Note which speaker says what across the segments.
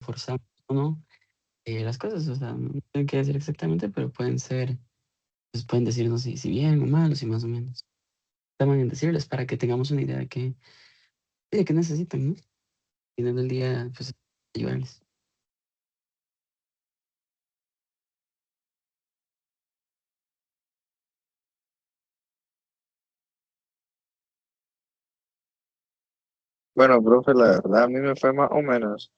Speaker 1: forzamos o no las cosas, o sea, no tienen que decir exactamente, pero pueden ser, pues pueden decirnos si bien o mal, o si más o menos. Estaban en decirles para que tengamos una idea de qué necesitan, ¿no? Al final del día, pues ayudarles.
Speaker 2: Bueno, profe, la verdad a mí me fue más o menos.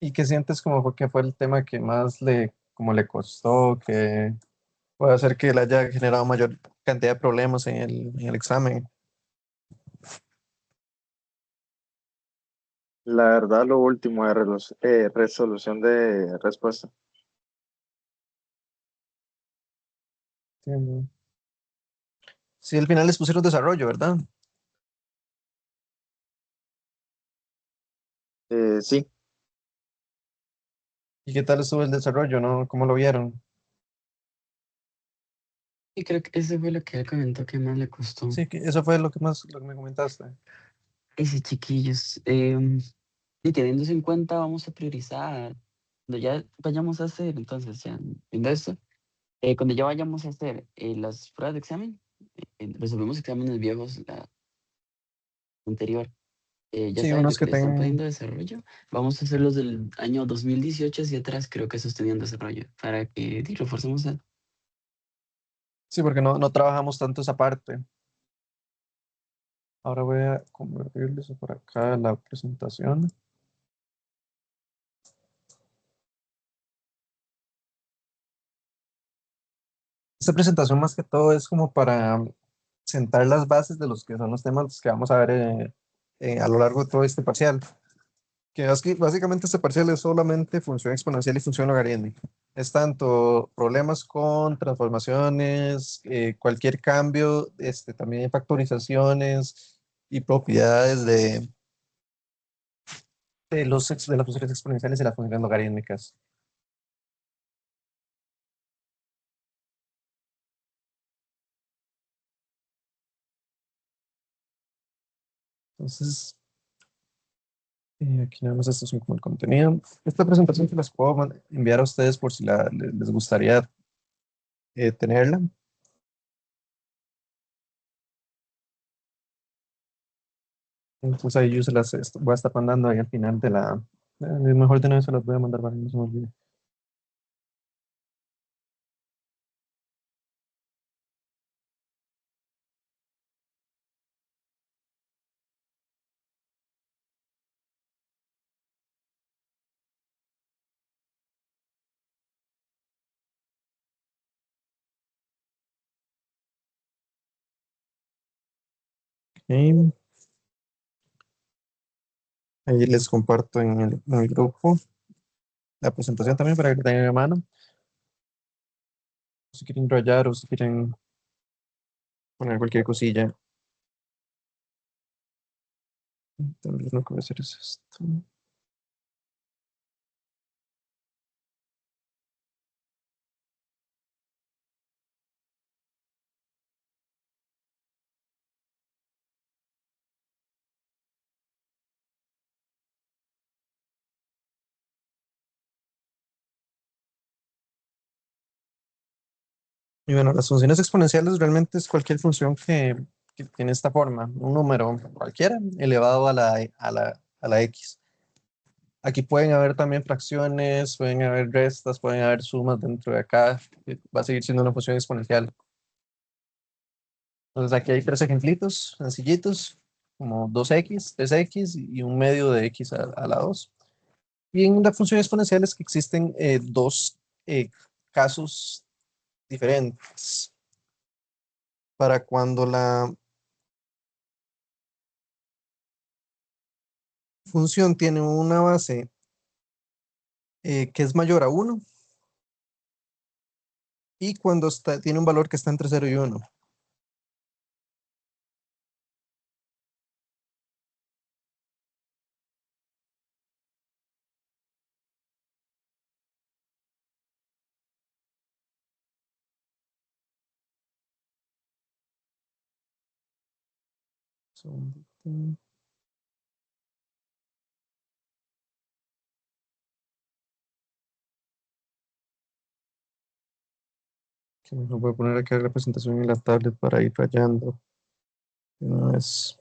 Speaker 3: ¿Y qué sientes como que fue el tema que más como le costó, que puede hacer que le haya generado mayor cantidad de problemas en el examen?
Speaker 2: La verdad, lo último de resolución de respuesta.
Speaker 3: Entiendo. Sí, al final les pusieron desarrollo, ¿verdad?
Speaker 2: Sí,
Speaker 3: ¿Y qué tal estuvo el desarrollo, no? ¿Cómo lo vieron?
Speaker 1: Y creo que eso fue lo que él comentó que más le costó.
Speaker 3: Sí, que eso fue lo que más, lo que me comentaste.
Speaker 1: Ese chiquillos, y teniendo eso en cuenta, vamos a priorizar. Cuando ya vayamos a hacer, entonces, ya viendo esto, cuando ya vayamos a hacer las pruebas de examen, resolvemos exámenes viejos la anterior. Ya
Speaker 3: Sí,
Speaker 1: saben que
Speaker 3: unos que
Speaker 1: todavía están
Speaker 3: tengan,
Speaker 1: pidiendo desarrollo. Vamos a hacer los del año 2018 hacia atrás, creo que esos tenían desarrollo, para que reforcemos eso.
Speaker 3: sí, porque no trabajamos tanto esa parte. Ahora voy a convertirles por acá la presentación. Esta presentación más que todo es como para sentar las bases de los que son los temas que vamos a ver a lo largo de todo este parcial. Que es que básicamente este parcial es solamente función exponencial y función logarítmica. Es tanto problemas con transformaciones, cualquier cambio, también factorizaciones y propiedades de las funciones exponenciales y las funciones logarítmicas. Entonces, aquí nada más esto es como el contenido. Esta presentación se las puedo enviar a ustedes por si les gustaría tenerla. Entonces ahí yo se las voy a estar mandando ahí al final de la... mejor de una vez se las voy a mandar para que no se me olvide. Ok. Ahí les comparto en el grupo la presentación también para que la tengan a mano. Si quieren rayar o si quieren poner cualquier cosilla. También lo que voy a hacer es esto. Y bueno, las funciones exponenciales realmente es cualquier función que tiene esta forma, un número cualquiera elevado a la x. Aquí pueden haber también fracciones, pueden haber restas, pueden haber sumas dentro de acá, que va a seguir siendo una función exponencial. Entonces aquí hay tres ejemplitos sencillitos, como 2x, 3x y un medio de x a la 2. Y en la función exponencial es que existen dos casos diferentes. Para cuando la función tiene una base que es mayor a 1 y cuando tiene un valor que está entre 0 y 1. Segundito. Que me voy a poner aquí la presentación en la tablet para ir fallando. No es.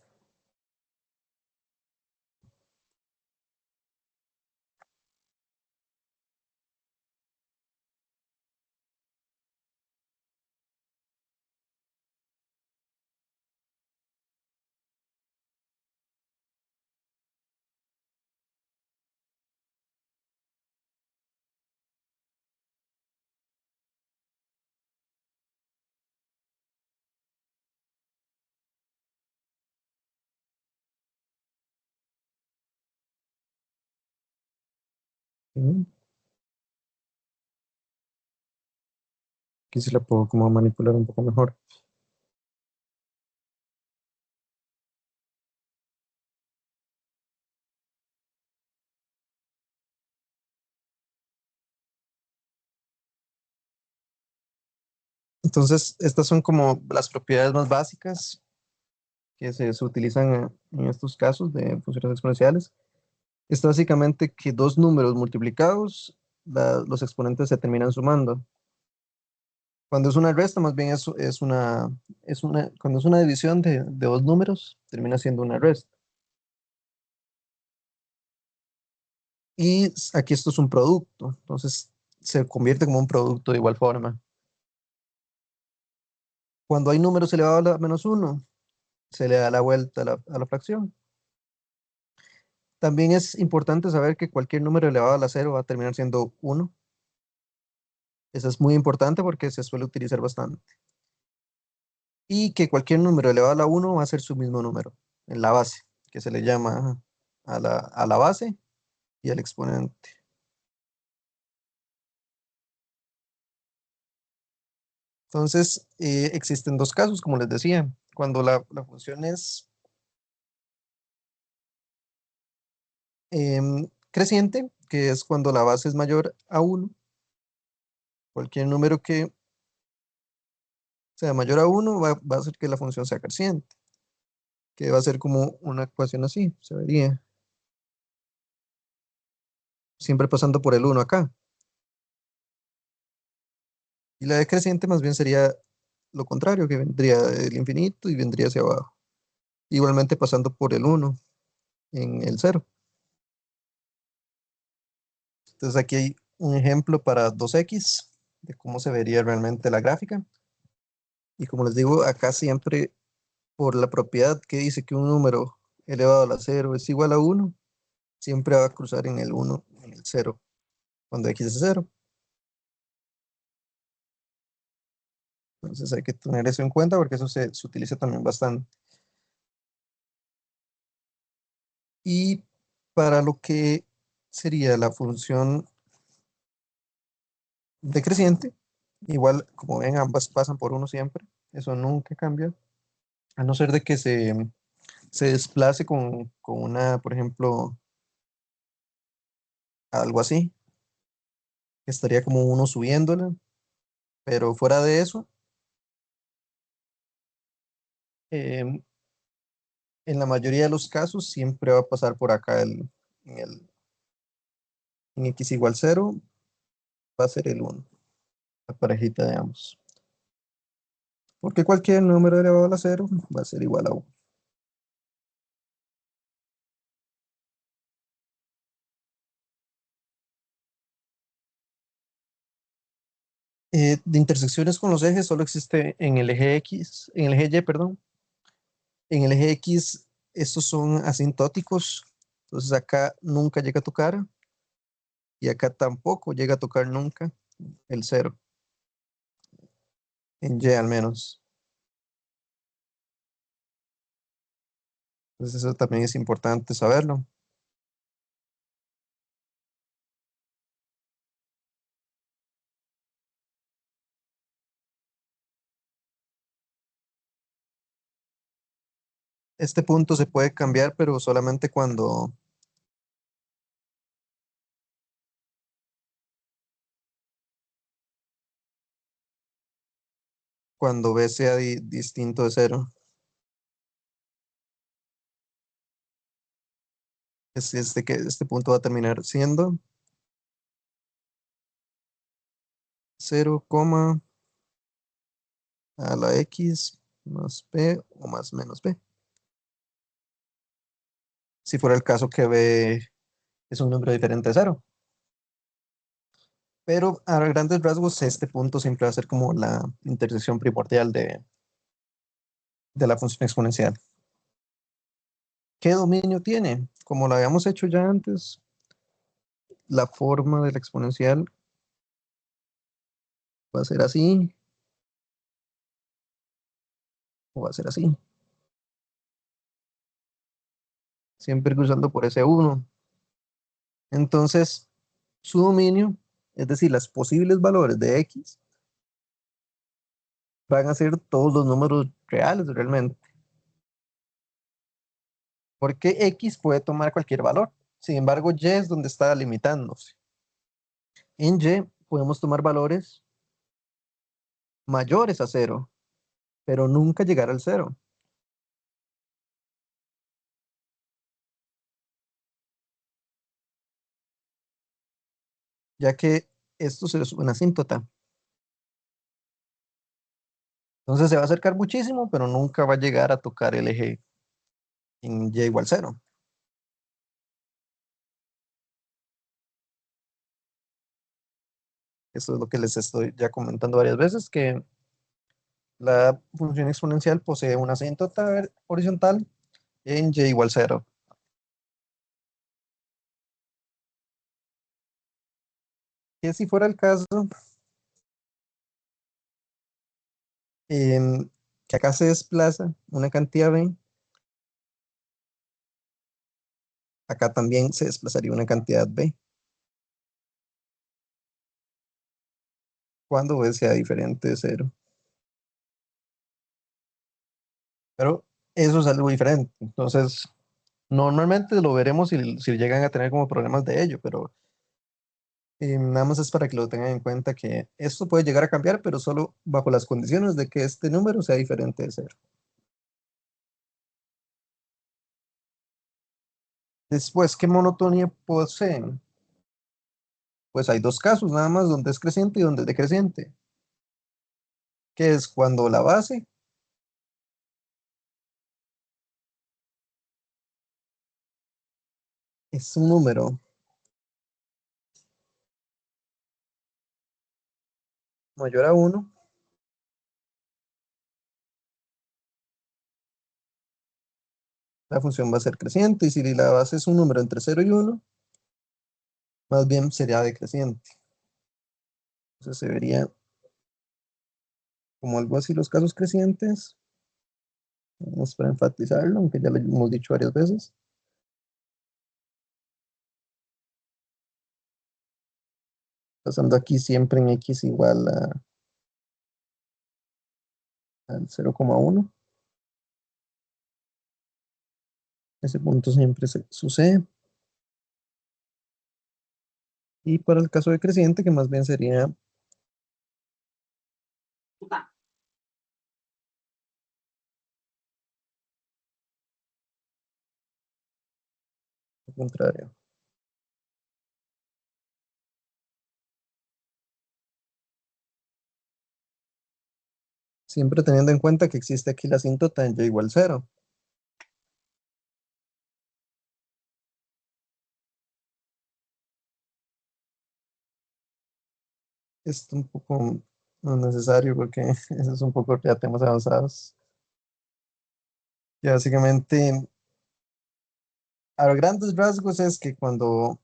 Speaker 3: Aquí sí la puedo como manipular un poco mejor. Entonces, estas son como las propiedades más básicas que se utilizan en estos casos de funciones exponenciales. Es básicamente que dos números multiplicados, los exponentes se terminan sumando. Cuando es una resta, más bien cuando es una división de dos números, termina siendo una resta. Y aquí esto es un producto, entonces se convierte como un producto de igual forma. Cuando hay números elevados a la menos uno, se le da la vuelta a la fracción. También es importante saber que cualquier número elevado a la cero va a terminar siendo uno. Eso es muy importante porque se suele utilizar bastante. Y que cualquier número elevado a la uno va a ser su mismo número en la base, que se le llama a la base y al exponente. Entonces, existen dos casos, como les decía. Cuando la función es creciente, que es cuando la base es mayor a uno, cualquier número que sea mayor a uno va a hacer que la función sea creciente, que va a ser como una ecuación así, se vería, siempre pasando por el uno acá. Y la decreciente más bien sería lo contrario, que vendría el infinito y vendría hacia abajo. Igualmente pasando por el uno en el cero. Entonces aquí hay un ejemplo para 2x de cómo se vería realmente la gráfica. Y como les digo, acá siempre por la propiedad que dice que un número elevado a la cero es igual a uno, siempre va a cruzar en el uno, en el cero, cuando x es cero. Entonces hay que tener eso en cuenta porque eso se utiliza también bastante. Y para lo que sería la función decreciente, igual como ven ambas pasan por uno siempre, eso nunca cambia, a no ser de que se desplace con una, por ejemplo, algo así, que estaría como uno subiéndola, pero fuera de eso, em, en la mayoría de los casos siempre va a pasar por acá en x igual cero, va a ser el uno, la parejita de ambos. Porque cualquier número elevado a la cero va a ser igual a uno. De intersecciones con los ejes solo existe en el eje X, en el eje Y, perdón. En el eje X, estos son asintóticos, entonces acá nunca llega a tocar y acá tampoco llega a tocar nunca el cero, en Y al menos. Entonces eso también es importante saberlo. Este punto se puede cambiar, pero solamente cuando B sea distinto de cero. es que este punto va a terminar siendo 0, a la x más p o más menos p. Si fuera el caso que b es un número diferente de 0. Pero a grandes rasgos este punto siempre va a ser como la intersección primordial de la función exponencial. ¿Qué dominio tiene? Como lo habíamos hecho ya antes, la forma de la exponencial va a ser así o va a ser así. Siempre cruzando por ese 1. Entonces, su dominio, es decir, los posibles valores de x, van a ser todos los números reales realmente. Porque x puede tomar cualquier valor. Sin embargo, y es donde está limitándose. En y podemos tomar valores mayores a 0, pero nunca llegar al 0. Ya que esto es una asíntota. Entonces se va a acercar muchísimo, pero nunca va a llegar a tocar el eje en y igual 0. Esto es lo que les estoy ya comentando varias veces, que la función exponencial posee una asíntota horizontal en y igual 0. Que si fuera el caso, que acá se desplaza una cantidad b, acá también se desplazaría una cantidad b, cuando b sea diferente de 0. Pero eso es algo diferente. Entonces, normalmente lo veremos si llegan a tener como problemas de ello, pero nada más es para que lo tengan en cuenta que esto puede llegar a cambiar, pero solo bajo las condiciones de que este número sea diferente de 0. Después, ¿qué monotonía poseen? Pues hay dos casos nada más, donde es creciente y donde es decreciente, que es cuando la base es un número mayor a 1, la función va a ser creciente, y si la base es un número entre 0 y 1, más bien sería decreciente. Entonces se vería como algo así los casos crecientes. Vamos para enfatizarlo, aunque ya lo hemos dicho varias veces. Pasando aquí siempre en x igual al 0,1. Ese punto siempre sucede. Y para el caso decreciente, que más bien sería lo contrario. Siempre teniendo en cuenta que existe aquí la asíntota en y igual 0. Esto un poco no necesario porque eso es un poco ya temas avanzados. Y básicamente, a grandes rasgos es que cuando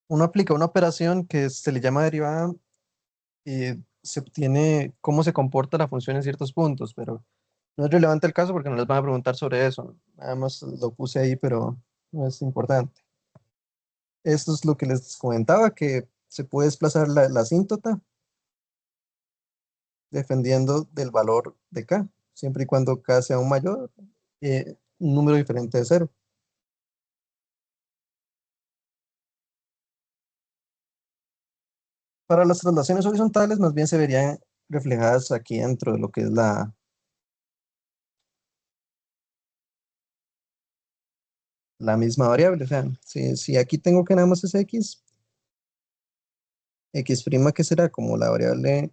Speaker 3: uno aplica una operación que se le llama derivada, se obtiene cómo se comporta la función en ciertos puntos, pero no es relevante el caso porque no les van a preguntar sobre eso. Nada más lo puse ahí, pero no es importante. Esto es lo que les comentaba, que se puede desplazar la asíntota dependiendo del valor de k, siempre y cuando k sea un mayor, un número diferente de 0. Para las traslaciones horizontales, más bien se verían reflejadas aquí dentro de lo que es la misma variable. O sea, si aquí tengo que nada más es x, x' que será como la variable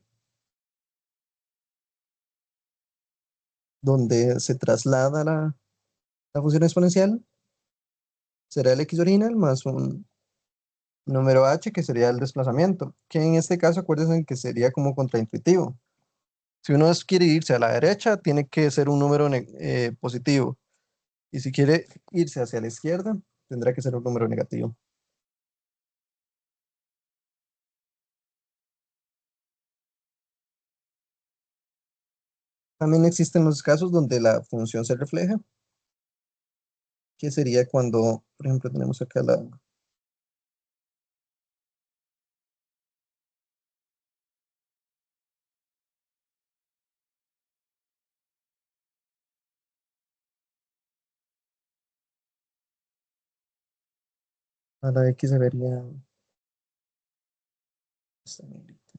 Speaker 3: donde se traslada la función exponencial, será el x original más un número h que sería el desplazamiento, que en este caso acuérdense que sería como contraintuitivo. Si uno quiere irse a la derecha, tiene que ser un número positivo. Y si quiere irse hacia la izquierda, tendrá que ser un número negativo. También existen los casos donde la función se refleja, que sería cuando, por ejemplo, tenemos acá a la x se vería esta negrita.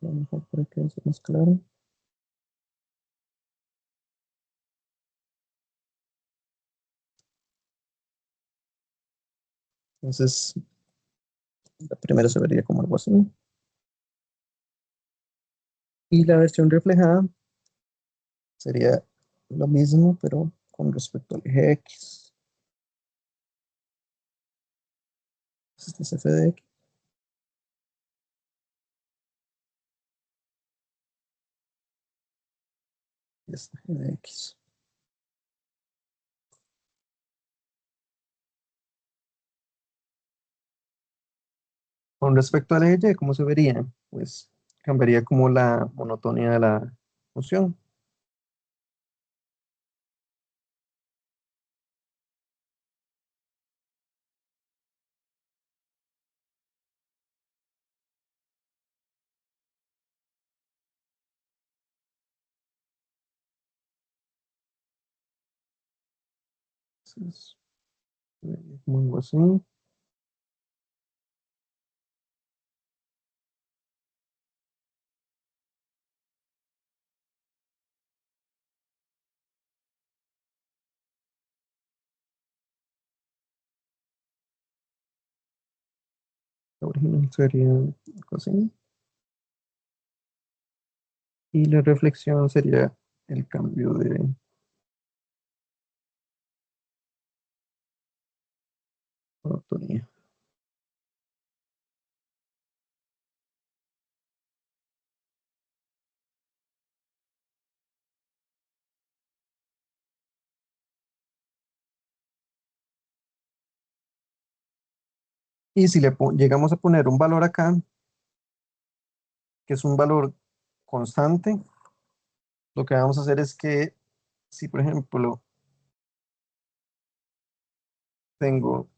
Speaker 3: A lo mejor para que sea más claro. Entonces, la primera se vería como algo así. Y la versión reflejada sería lo mismo, pero con respecto al eje X. Este es f de X. Y este g de X. Con respecto al eje Y, ¿cómo se vería? Pues cambiaría como la monotonía de la función. Entonces, se vería como algo así. La original sería algo así. Y la reflexión sería el cambio de monotonía. Y si llegamos a poner un valor acá, que es un valor constante, lo que vamos a hacer es que si, por ejemplo, tengo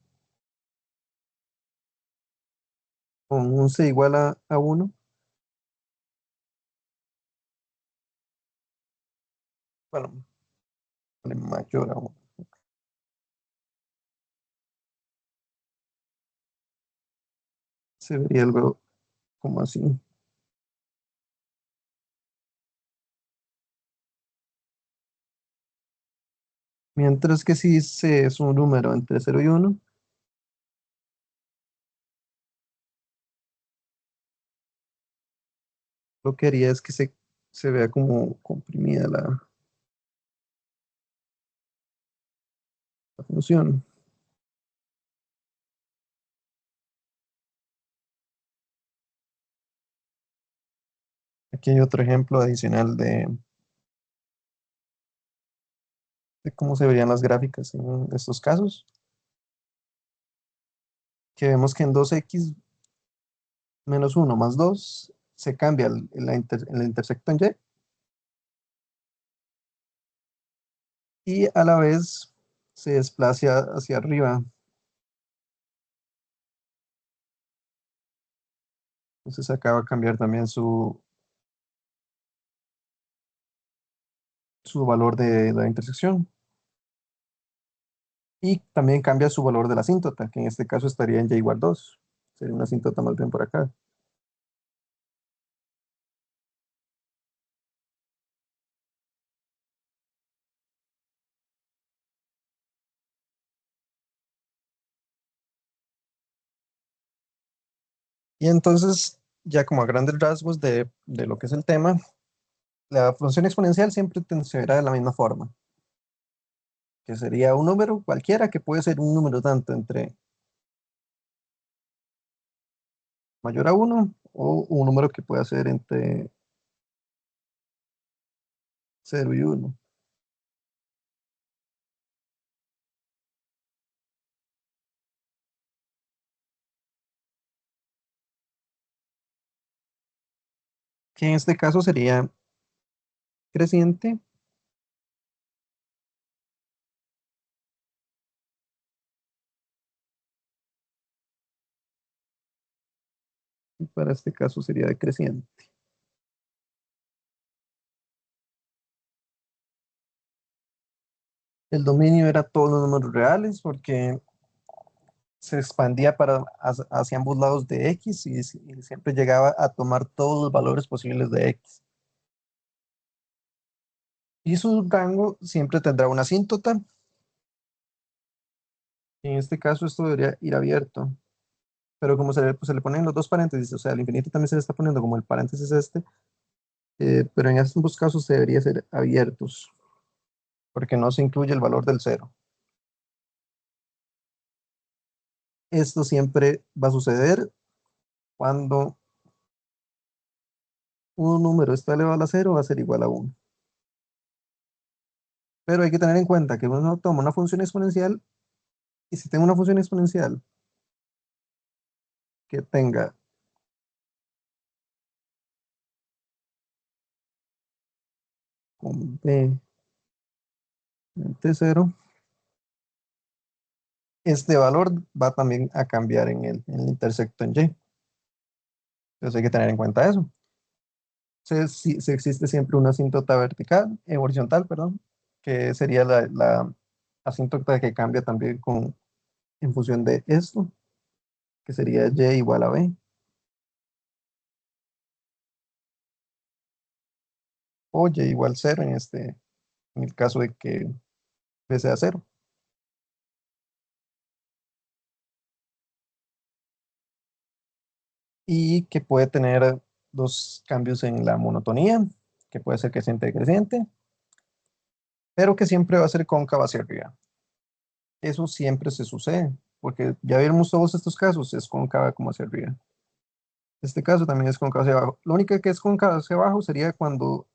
Speaker 3: un c igual a 1, bueno, vale, mayor a 1, se vería algo como así. Mientras que si c es un número entre 0 y 1, lo que haría es que se vea como comprimida la función. Aquí hay otro ejemplo adicional de cómo se verían las gráficas en estos casos, que vemos que en 2x menos 1 más 2 se cambia en la intersecto en y a la vez se desplaza hacia arriba. Entonces acá va a cambiar también su valor de la intersección. Y también cambia su valor de la asíntota, que en este caso estaría en y igual 2. Sería una asíntota más bien por acá. Y entonces, ya como a grandes rasgos de lo que es el tema, la función exponencial siempre será de la misma forma, que sería un número cualquiera que puede ser un número tanto entre mayor a uno o un número que pueda ser entre 0 y 1. Que en este caso sería creciente. Y para este caso sería decreciente. El dominio era todos los números reales porque se expandía hacia ambos lados de X y siempre llegaba a tomar todos los valores posibles de X. Y su rango siempre tendrá una asíntota. En este caso esto debería ir abierto. Pero como pues, se le ponen los dos paréntesis, o sea, el infinito también se le está poniendo como el paréntesis este, pero en estos casos debería ser abiertos, porque no se incluye el valor del cero. Esto siempre va a suceder cuando un número está elevado a cero, va a ser igual a 1. Pero hay que tener en cuenta que uno toma una función exponencial y si tengo una función exponencial que tenga un b de cero, este valor va también a cambiar en el intersecto en y. Entonces hay que tener en cuenta eso. Si existe siempre una asíntota vertical, horizontal, perdón, que sería la asíntota que cambia también en función de esto, que sería y igual a b, o y igual cero en el caso de que b sea cero. Y que puede tener dos cambios en la monotonía, que puede ser creciente y decreciente, pero que siempre va a ser cóncava hacia arriba. Eso siempre se sucede, porque ya vimos todos estos casos, es cóncava como hacia arriba. Este caso también es cóncava hacia abajo. Lo único que es cóncava hacia abajo sería cuando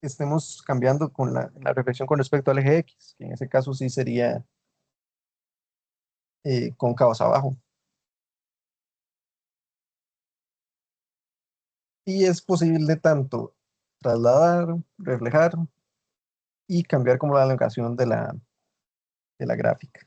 Speaker 3: estemos cambiando con la reflexión con respecto al eje X, que en ese caso sí sería cóncava hacia abajo. Y es posible tanto trasladar, reflejar y cambiar como la elongación de la gráfica.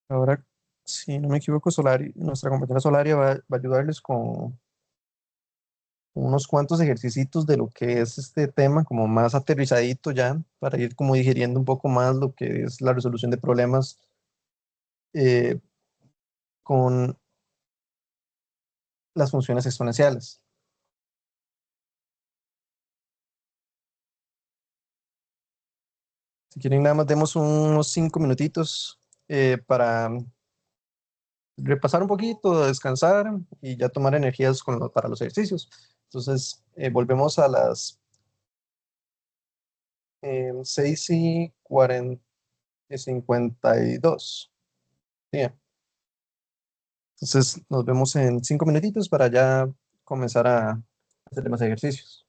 Speaker 3: Ahora, si no me equivoco, nuestra compañera Solaria va a ayudarles con unos cuantos ejercicios de lo que es este tema, como más aterrizadito ya, para ir como digiriendo un poco más lo que es la resolución de problemas eh, con las funciones exponenciales. Si quieren, nada más demos unos 5 minutitos para repasar un poquito, descansar y ya tomar energías para los ejercicios. Entonces, volvemos a las 6:52. Bien. Entonces, nos vemos en 5 minutitos para ya comenzar a hacer más ejercicios.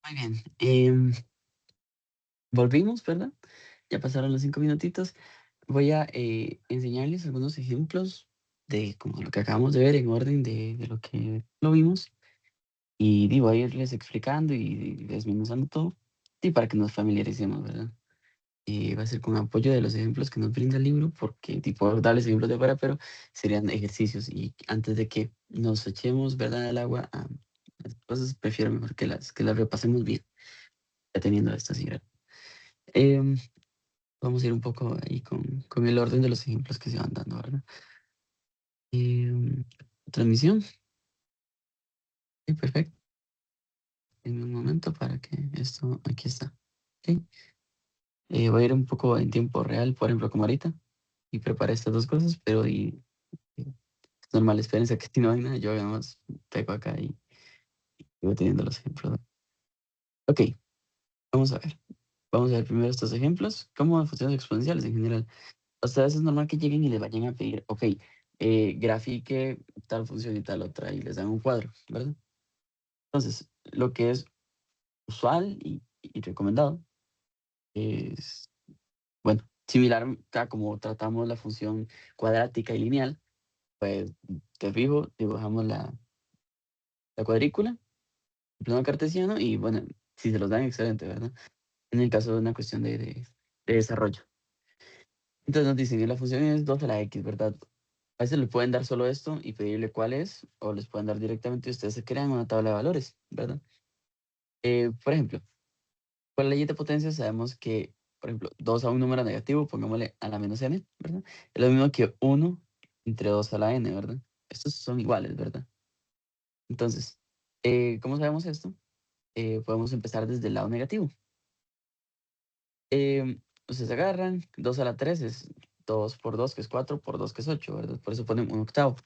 Speaker 1: Muy bien. Volvimos, ¿verdad? Ya pasaron los 5 minutitos. Voy a enseñarles algunos ejemplos de como lo que acabamos de ver en orden de lo que lo vimos. Y digo, a irles explicando y desmenuzando todo. Y para que nos familiaricemos, ¿verdad? Va a ser con apoyo de los ejemplos que nos brinda el libro, porque tipo darles ejemplos de fuera, pero serían ejercicios. Y antes de que nos echemos, ¿verdad?, al agua a las cosas, prefiero mejor que las repasemos bien, ya teniendo esto así, ¿verdad? Em, Vamos a ir un poco ahí con el orden de los ejemplos que se van dando, ¿verdad? Em, Transmisión. Perfecto. En un momento para que esto, aquí está. Ok. Voy a ir un poco en tiempo real, por ejemplo, como ahorita, y preparé estas dos cosas, pero es normal, espérense que si no hay nada, yo además pego acá y voy teniendo los ejemplos. Ok, vamos a ver. Vamos a ver primero estos ejemplos, cómo funcionan los exponenciales en general. A ustedes es normal que lleguen y les vayan a pedir, ok, grafique tal función y tal otra, y les dan un cuadro, ¿verdad? Entonces, lo que es usual y recomendado es, bueno, similar a como tratamos la función cuadrática y lineal, pues te fijo, dibujamos la cuadrícula, el plano cartesiano, y bueno, si se los dan, excelente, ¿verdad? En el caso de una cuestión de desarrollo. Entonces nos dicen que la función es 2 a la x, ¿verdad? A veces le pueden dar solo esto y pedirle cuál es, o les pueden dar directamente y ustedes se crean una tabla de valores, ¿verdad? Por ejemplo, por la ley de potencia sabemos que, por ejemplo, 2 a un número negativo, pongámosle a la menos n, ¿verdad? Es lo mismo que 1 entre 2 a la n, ¿verdad? Estos son iguales, ¿verdad? Entonces, ¿cómo sabemos esto? Podemos empezar desde el lado negativo. Ustedes agarran 2 a la 3 es 2 por 2, que es 4, por 2, que es 8, ¿verdad? Por eso ponen un octavo.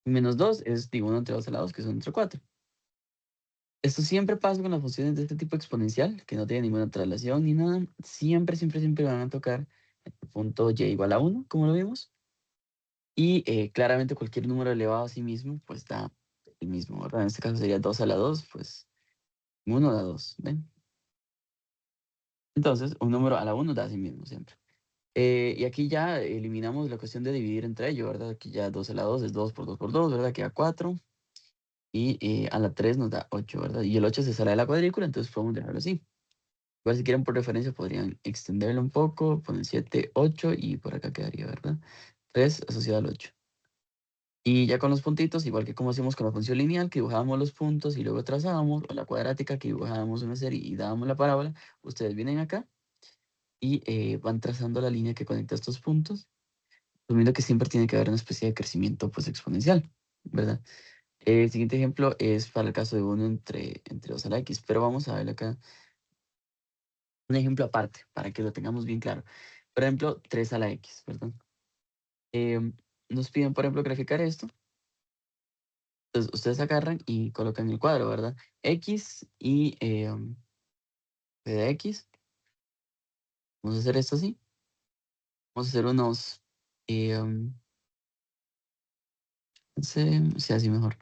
Speaker 1: Menos 2 es, digo, 1 entre 2 a la 2, que es 1 entre 4. Esto siempre pasa con las funciones de este tipo exponencial, que no tienen ninguna traslación ni nada. Siempre, siempre, siempre van a tocar el punto y igual a 1, como lo vimos. Y claramente cualquier número elevado a sí mismo, pues da el mismo, ¿verdad? En este caso sería 2 a la 2, pues 1 da 2, ¿ven? Entonces, un número a la 1 da a sí mismo siempre. Y aquí ya eliminamos la cuestión de dividir entre ellos, ¿verdad? Aquí ya 2 a la 2 es 2 por 2, ¿verdad? Queda 4. Y a la 3 nos da 8, ¿verdad? Y el 8 se sale de la cuadrícula, entonces podemos dejarlo así. Igual si quieren por referencia podrían extenderlo un poco, ponen 7, 8 y por acá quedaría, ¿verdad? 3 asociado al 8. Y ya con los puntitos, igual que como hacíamos con la función lineal, que dibujábamos los puntos y luego trazábamos, o la cuadrática, que dibujábamos una serie y dábamos la parábola, ustedes vienen acá y van trazando la línea que conecta estos puntos, asumiendo que siempre tiene que haber una especie de crecimiento pues exponencial, ¿verdad? El siguiente ejemplo es para el caso de 1 entre 2 a la x, pero vamos a ver acá un ejemplo aparte para que lo tengamos bien claro. Por ejemplo, 3 a la x, ¿verdad? Em, Nos piden, por ejemplo, graficar esto. Entonces, ustedes agarran y colocan el cuadro, ¿verdad? X y p de x. Vamos a hacer esto así. Vamos a hacer unos, sí, así mejor.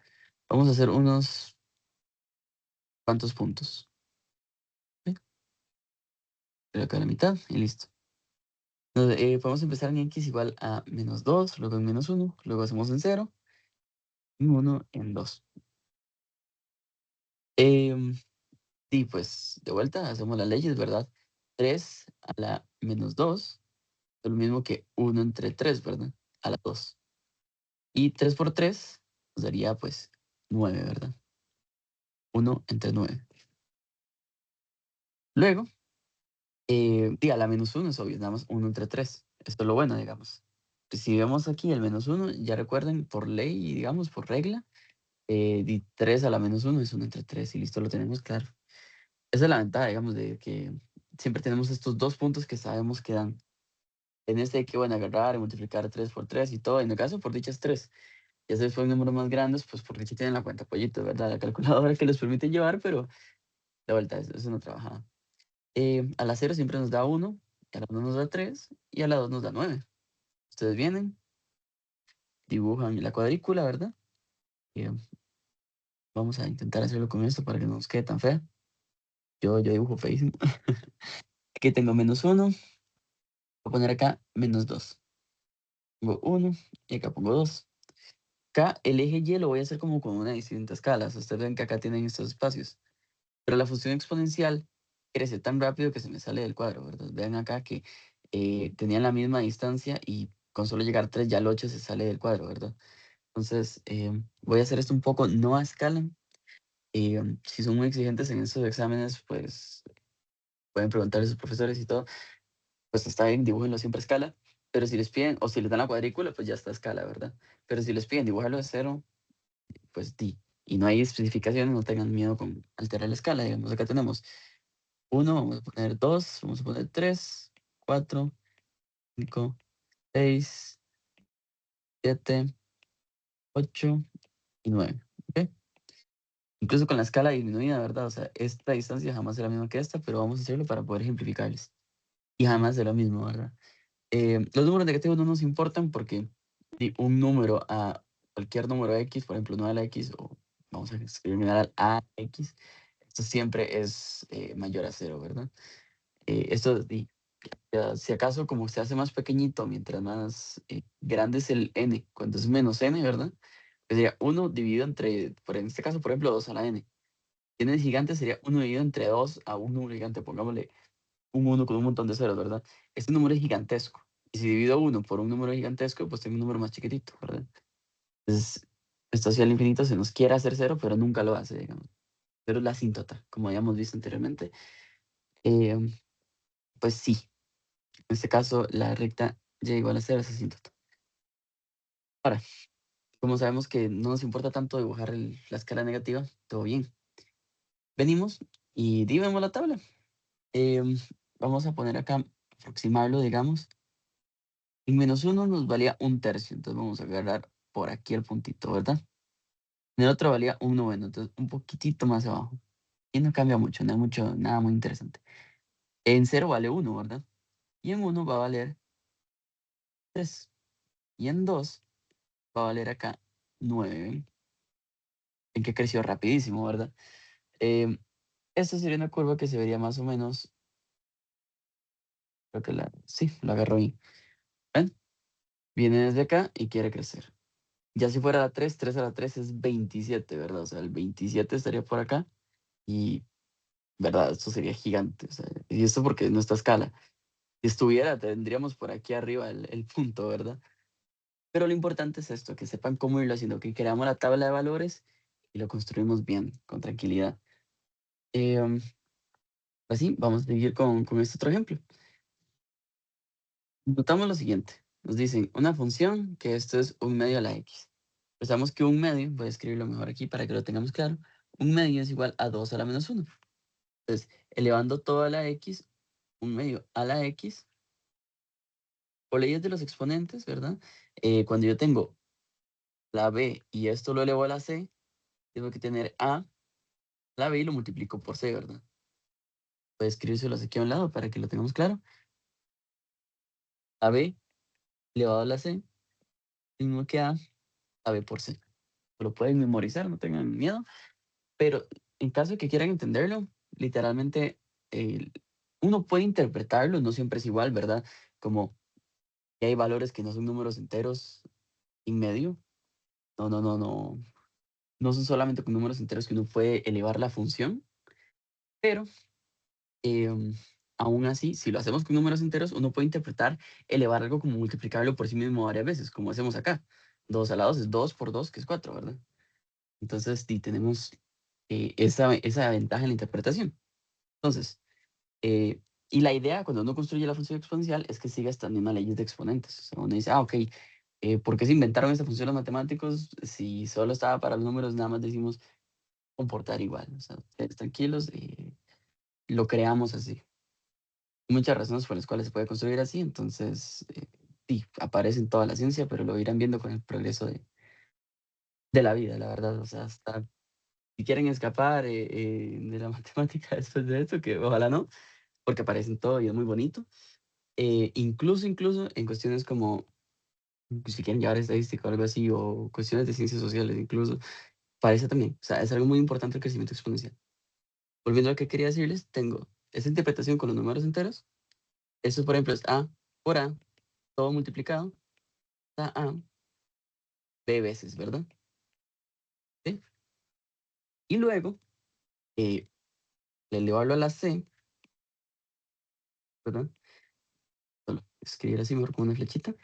Speaker 1: Vamos a hacer unos cuantos puntos. ¿Ok? Pero acá a la mitad y listo. Entonces, podemos empezar en x igual a menos 2, luego en menos 1, luego hacemos en 0 y 1 en 2. Y pues de vuelta hacemos las leyes, ¿verdad? 3 a la menos 2 es lo mismo que 1 entre 3, ¿verdad? A la 2. Y 3 por 3 nos daría pues 9, ¿verdad? 1 entre 9. Luego, a la menos 1 es obvio, nada más 1 entre 3. Esto es lo bueno, digamos. Pues si vemos aquí el menos 1, ya recuerden, por ley, digamos, por regla, 3 a la menos 1 es 1 entre 3 y listo, lo tenemos claro. Esa es la ventaja, digamos, de que siempre tenemos estos dos puntos que sabemos que dan. En este hay que, bueno, agarrar y multiplicar 3 por 3 y todo. En el caso, por dichas 3. Ya se fue números más grandes, pues porque aquí tienen la cuenta pollito, ¿verdad? La calculadora que les permite llevar, pero de vuelta, eso no trabaja. A la 0 siempre nos da 1, a la 1 nos da 3 y a la 2 nos da 9. Ustedes vienen, dibujan la cuadrícula, ¿verdad? Eh, Vamos a intentar hacerlo con esto para que no nos quede tan fea. Yo dibujo feísimo. Aquí tengo menos 1, voy a poner acá menos 2. Pongo 1 y acá pongo 2. Acá el eje Y lo voy a hacer como con una distinta escala. Ustedes ven que acá tienen estos espacios. Pero la función exponencial crece tan rápido que se me sale del cuadro, ¿verdad? Vean acá que tenían la misma distancia y con solo llegar 3 ya el 8 se sale del cuadro, ¿verdad? Entonces voy a hacer esto un poco no a escala. Si son muy exigentes en estos exámenes, pues pueden preguntarle a sus profesores y todo. Pues está bien, dibújenlo siempre a escala. Pero si les piden, o si les dan la cuadrícula, pues ya está a escala, ¿verdad? Pero si les piden dibujarlo de cero, pues di. y no hay especificaciones, no tengan miedo con alterar la escala. Digamos, acá tenemos 1, vamos a poner 2, vamos a poner 3, 4, 5, 6, 7, 8 y 9. ¿Ok? Incluso con la escala disminuida, ¿verdad? O sea, esta distancia jamás será la misma que esta, pero vamos a hacerlo para poder ejemplificarles. Y jamás será lo mismo, ¿verdad? Los números negativos no nos importan porque si un número a cualquier número X, por ejemplo, 9 a la X, o vamos a discriminar al AX, esto siempre es mayor a cero, ¿verdad? Esto, si acaso, como se hace más pequeñito, mientras más grande es el n, cuando es menos n, ¿verdad? Pues sería 1 dividido entre, en este caso, por ejemplo, 2 a la n. Si n es gigante, sería 1 dividido entre 2 a un número gigante. Pongámosle un 1 con un montón de ceros, ¿verdad? Este número es gigantesco. Y si divido 1 por un número gigantesco, pues tengo un número más chiquitito, ¿verdad? Entonces, esto hacia el infinito se nos quiere hacer cero, pero nunca lo hace, digamos. Cero es la asíntota, como habíamos visto anteriormente. Eh, pues sí, en este caso la recta y igual a cero es asíntota. Ahora, como sabemos que no nos importa tanto dibujar la escala negativa, todo bien. Venimos y dividimos la tabla. Em, Vamos a poner acá, aproximarlo, digamos. En -1 nos valía 1/3, entonces vamos a agarrar por aquí el puntito, ¿verdad? En el otro valía 1/9, entonces un poquitito más abajo. Y no cambia mucho, no hay mucho, nada muy interesante. En 0 vale 1, ¿verdad? Y en 1 va a valer 3. Y en 2 va a valer acá 9. ¿Ven? En que creció rapidísimo, ¿verdad? Esta sería una curva que se vería más o menos, creo que sí, la agarró ahí. ¿Ven? Viene desde acá y quiere crecer. Ya si fuera la 3, 3 a la 3 es 27, ¿verdad? O sea, el 27 estaría por acá y, ¿verdad? Esto sería gigante. O sea, y esto porque no está a escala. Si estuviera, tendríamos por aquí arriba el punto, ¿verdad? Pero lo importante es esto, que sepan cómo irlo haciendo, que creamos la tabla de valores y lo construimos bien, con tranquilidad. Em, Así, vamos a seguir con este otro ejemplo. Notamos lo siguiente. Nos dicen una función que esto es 1/2 a la x. Pensamos que 1/2, voy a escribirlo mejor aquí para que lo tengamos claro, 1/2 es igual a 2 a la -1. Entonces, elevando todo a la x, 1/2 a la x, por leyes de los exponentes, ¿verdad? Cuando yo tengo la b y esto lo elevo a la c, tengo que tener a la b y lo multiplico por c, ¿verdad? Voy a escribírselos aquí a un lado para que lo tengamos claro. A b elevado a la c, mismo que a b por c. Lo pueden memorizar, no tengan miedo. Pero en caso de que quieran entenderlo, literalmente uno puede interpretarlo, no siempre es igual, ¿verdad? Como que hay valores que no son números enteros en medio. No, no, no, no. No son solamente con números enteros que uno puede elevar la función, pero em, aún así, si lo hacemos con números enteros, uno puede interpretar elevar algo como multiplicarlo por sí mismo varias veces, como hacemos acá. 2 a la 2 es 2 por 2, que es 4, ¿verdad? Entonces, sí, tenemos esa ventaja en la interpretación. Entonces, y la idea cuando uno construye la función exponencial es que siga estas mismas leyes de exponentes. O sea, uno dice, ok, ¿por qué se inventaron esta función los matemáticos? Si solo estaba para los números, nada más decimos comportar igual. O sea, ustedes tranquilos, lo creamos así. Hay muchas razones por las cuales se puede construir así, entonces, sí, aparece en toda la ciencia, pero lo irán viendo con el progreso de la vida, la verdad. O sea, hasta si quieren escapar de la matemática después de esto, que ojalá no, porque aparece en todo y es muy bonito. Incluso en cuestiones como, pues, si quieren llevar estadística o algo así, o cuestiones de ciencias sociales incluso, parece también. O sea, es algo muy importante el crecimiento exponencial. Volviendo a lo que quería decirles, tengo esa interpretación con los números enteros. Esto, por ejemplo, es A por A, todo multiplicado, da A, B veces, ¿verdad? ¿Sí? Y luego, eh, al elevarlo a la C, ¿verdad? Solo escribir así mejor con una flechita.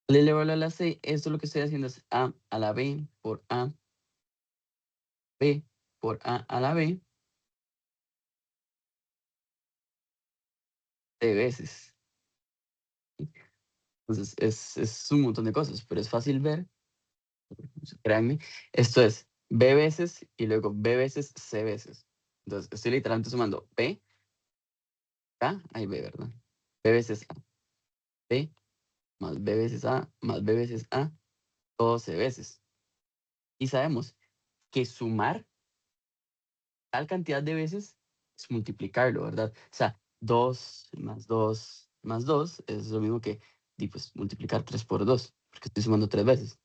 Speaker 1: Al elevarlo a la C, esto lo que estoy haciendo es A a la B por A, B por A la B, C veces. Entonces, es un montón de cosas, pero es fácil ver, créanme. Esto es B veces y luego B veces C veces. Entonces, estoy literalmente sumando P, A, ahí B, ¿verdad? B veces A, B, más B veces A, más B veces A, todo C veces. Y sabemos que sumar tal cantidad de veces es multiplicarlo, ¿verdad? O sea, 2 más 2 más 2 es lo mismo que pues, multiplicar 3 por 2, porque estoy sumando 3 veces.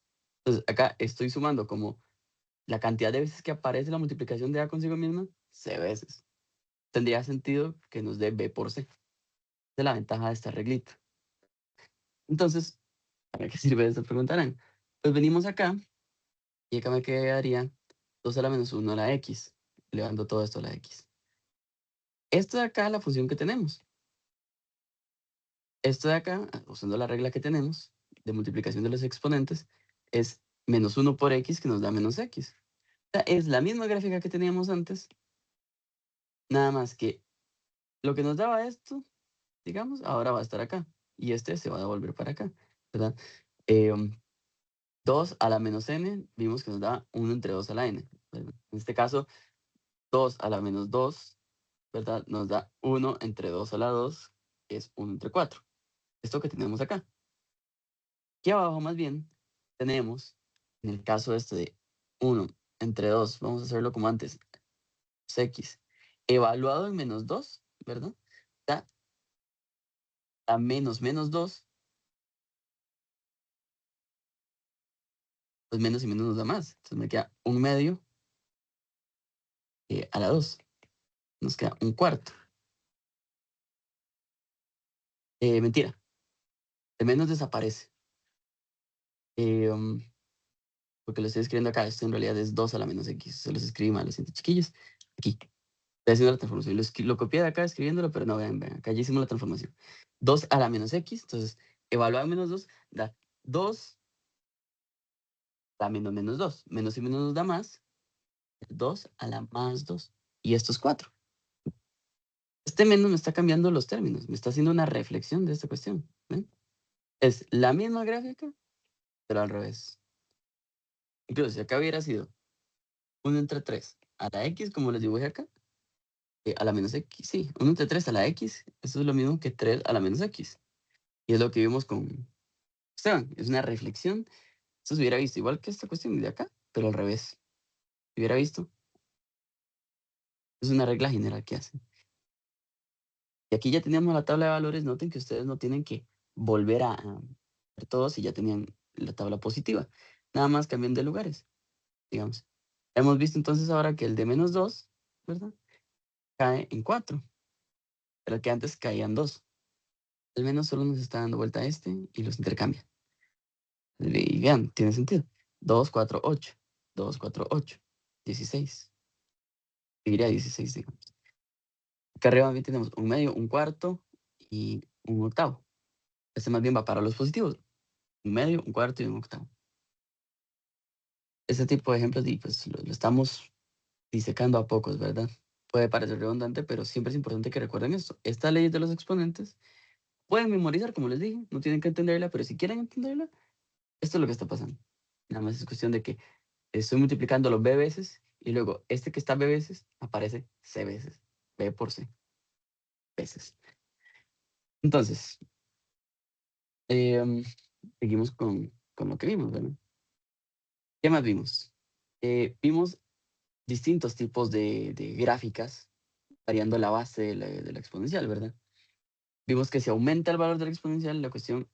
Speaker 1: Entonces, acá estoy sumando como la cantidad de veces que aparece la multiplicación de A consigo misma, C veces. Tendría sentido que nos dé B por C. Esa es la ventaja de esta reglita. Entonces, ¿para qué sirve esto? Preguntarán. Pues venimos acá y acá me quedaría 2 a la menos 1 a la X, elevando todo esto a la X. Esto de acá es la función que tenemos. Esto de acá, usando la regla que tenemos de multiplicación de los exponentes, es menos 1 por X que nos da menos X. O sea, es la misma gráfica que teníamos antes, nada más que lo que nos daba esto, digamos, ahora va a estar acá. Y este se va a devolver para acá, ¿verdad? 2 a la menos n, vimos que nos da 1 entre 2 a la n. ¿Verdad? En este caso, 2 a la menos 2, ¿verdad? Nos da 1 entre 2 a la 2, que es 1 entre 4. Esto que tenemos acá. Aquí abajo, más bien, tenemos, en el caso este de 1 entre 2, vamos a hacerlo como antes, x, evaluado en menos 2, ¿verdad? Da a menos 2, pues menos y menos nos da más. Entonces me queda 1/2 a la 2. Nos queda 1/4. Mentira, el menos desaparece. Porque lo estoy escribiendo acá, esto en realidad es 2 a la menos x. Se los escribí mal, lo siento, chiquillos. Aquí, estoy haciendo la transformación. Lo copié de acá escribiéndolo, pero no, vean, acá ya hicimos la transformación. 2 a la menos x, entonces, evaluar menos 2 da 2 a la menos 2. Menos y menos nos da más. 2 a la más 2. Y esto es 4. Este menos me está cambiando los términos, me está haciendo una reflexión de esta cuestión. ¿Ven? Es la misma gráfica, pero al revés. Incluso si acá hubiera sido 1 entre 3 a la x, como les dibujé acá, a la menos x, sí, 1 entre 3 a la x, eso es lo mismo que 3 a la menos x. Y es lo que vimos con Esteban, es una reflexión. Esto se hubiera visto igual que esta cuestión de acá, pero al revés. Se hubiera visto, es una regla general que hacen. Y aquí ya teníamos la tabla de valores, noten que ustedes no tienen que volver a ver todo si ya tenían la tabla positiva. Nada más cambian de lugares, digamos. Hemos visto entonces ahora que el de menos 2, ¿verdad? Cae en 4, pero que antes caía en 2. Al menos solo nos está dando vuelta a este y los intercambia. Y vean, tiene sentido. 2, 4, 8. 2, 4, 8. 16. Diría 16, digamos. Acá arriba también tenemos 1/2, 1/4 y 1/8. Este más bien va para los positivos. 1/2, 1/4 y 1/8. Este tipo de ejemplos pues, lo estamos disecando a pocos, ¿verdad? Puede parecer redundante, pero siempre es importante que recuerden esto. Esta ley de los exponentes pueden memorizar, como les dije, no tienen que entenderla, pero si quieren entenderla, esto es lo que está pasando. Nada más es cuestión de que estoy multiplicando los b veces y luego este que está b veces aparece c veces. B por c veces. Entonces, seguimos con lo que vimos, ¿verdad? ¿Qué más vimos? Vimos distintos tipos de gráficas variando la base de la exponencial, ¿verdad? Vimos que si aumenta el valor de la exponencial, la cuestión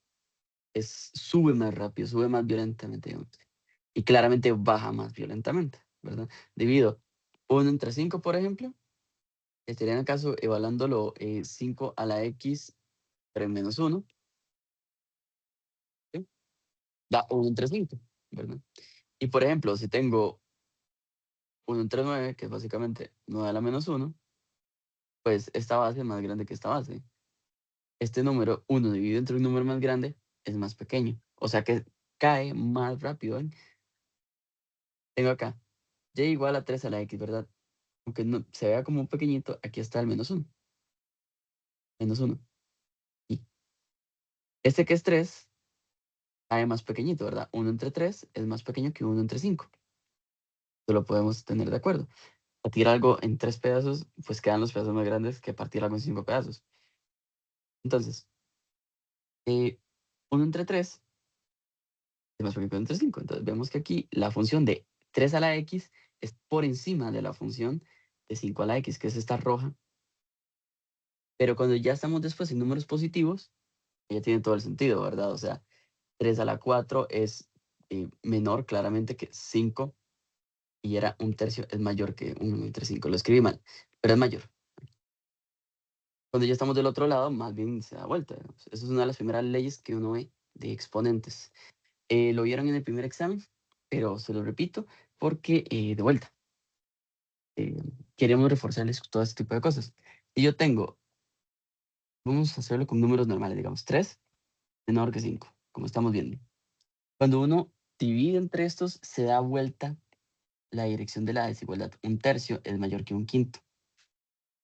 Speaker 1: sube más rápido, sube más violentamente, digamos. Y claramente baja más violentamente, ¿verdad? Debido 1 entre 5, por ejemplo, estaría en el caso evaluándolo 5 a la x, pero en menos 1, ¿sí? Da 1 entre 5, ¿verdad? Y por ejemplo, si tengo 1 entre 9, que es básicamente 9 a la menos 1, pues esta base es más grande que esta base. Este número 1 dividido entre un número más grande es más pequeño. O sea que cae más rápido. ¿Ven? Tengo acá y igual a 3 a la x, ¿verdad? Aunque no, se vea como un pequeñito, aquí está el menos 1. Menos 1. Y este que es 3, cae más pequeñito, ¿verdad? 1 entre 3 es más pequeño que 1 entre 5. lo podemos tener de acuerdo. Partir algo en 3 pedazos, pues quedan los pedazos más grandes que partir algo en 5 pedazos. Entonces, 1 entre 3 es más pequeño que 1 entre 5. Entonces vemos que aquí la función de 3 a la x es por encima de la función de 5 a la x, que es esta roja. Pero cuando ya estamos después en números positivos, ya tiene todo el sentido, ¿verdad? O sea, 3 a la 4 es menor claramente que 5 y era 1/3, es mayor que 1 entre 5. Lo escribí mal, pero es mayor. Cuando ya estamos del otro lado, más bien se da vuelta. Esa es una de las primeras leyes que uno ve de exponentes. Lo vieron en el primer examen, pero se lo repito porque, de vuelta, queremos reforzarles todo este tipo de cosas. Si yo tengo, vamos a hacerlo con números normales, digamos 3 menor que 5, como estamos viendo. Cuando uno divide entre estos, se da vuelta la dirección de la desigualdad. 1/3 es mayor que 1/5.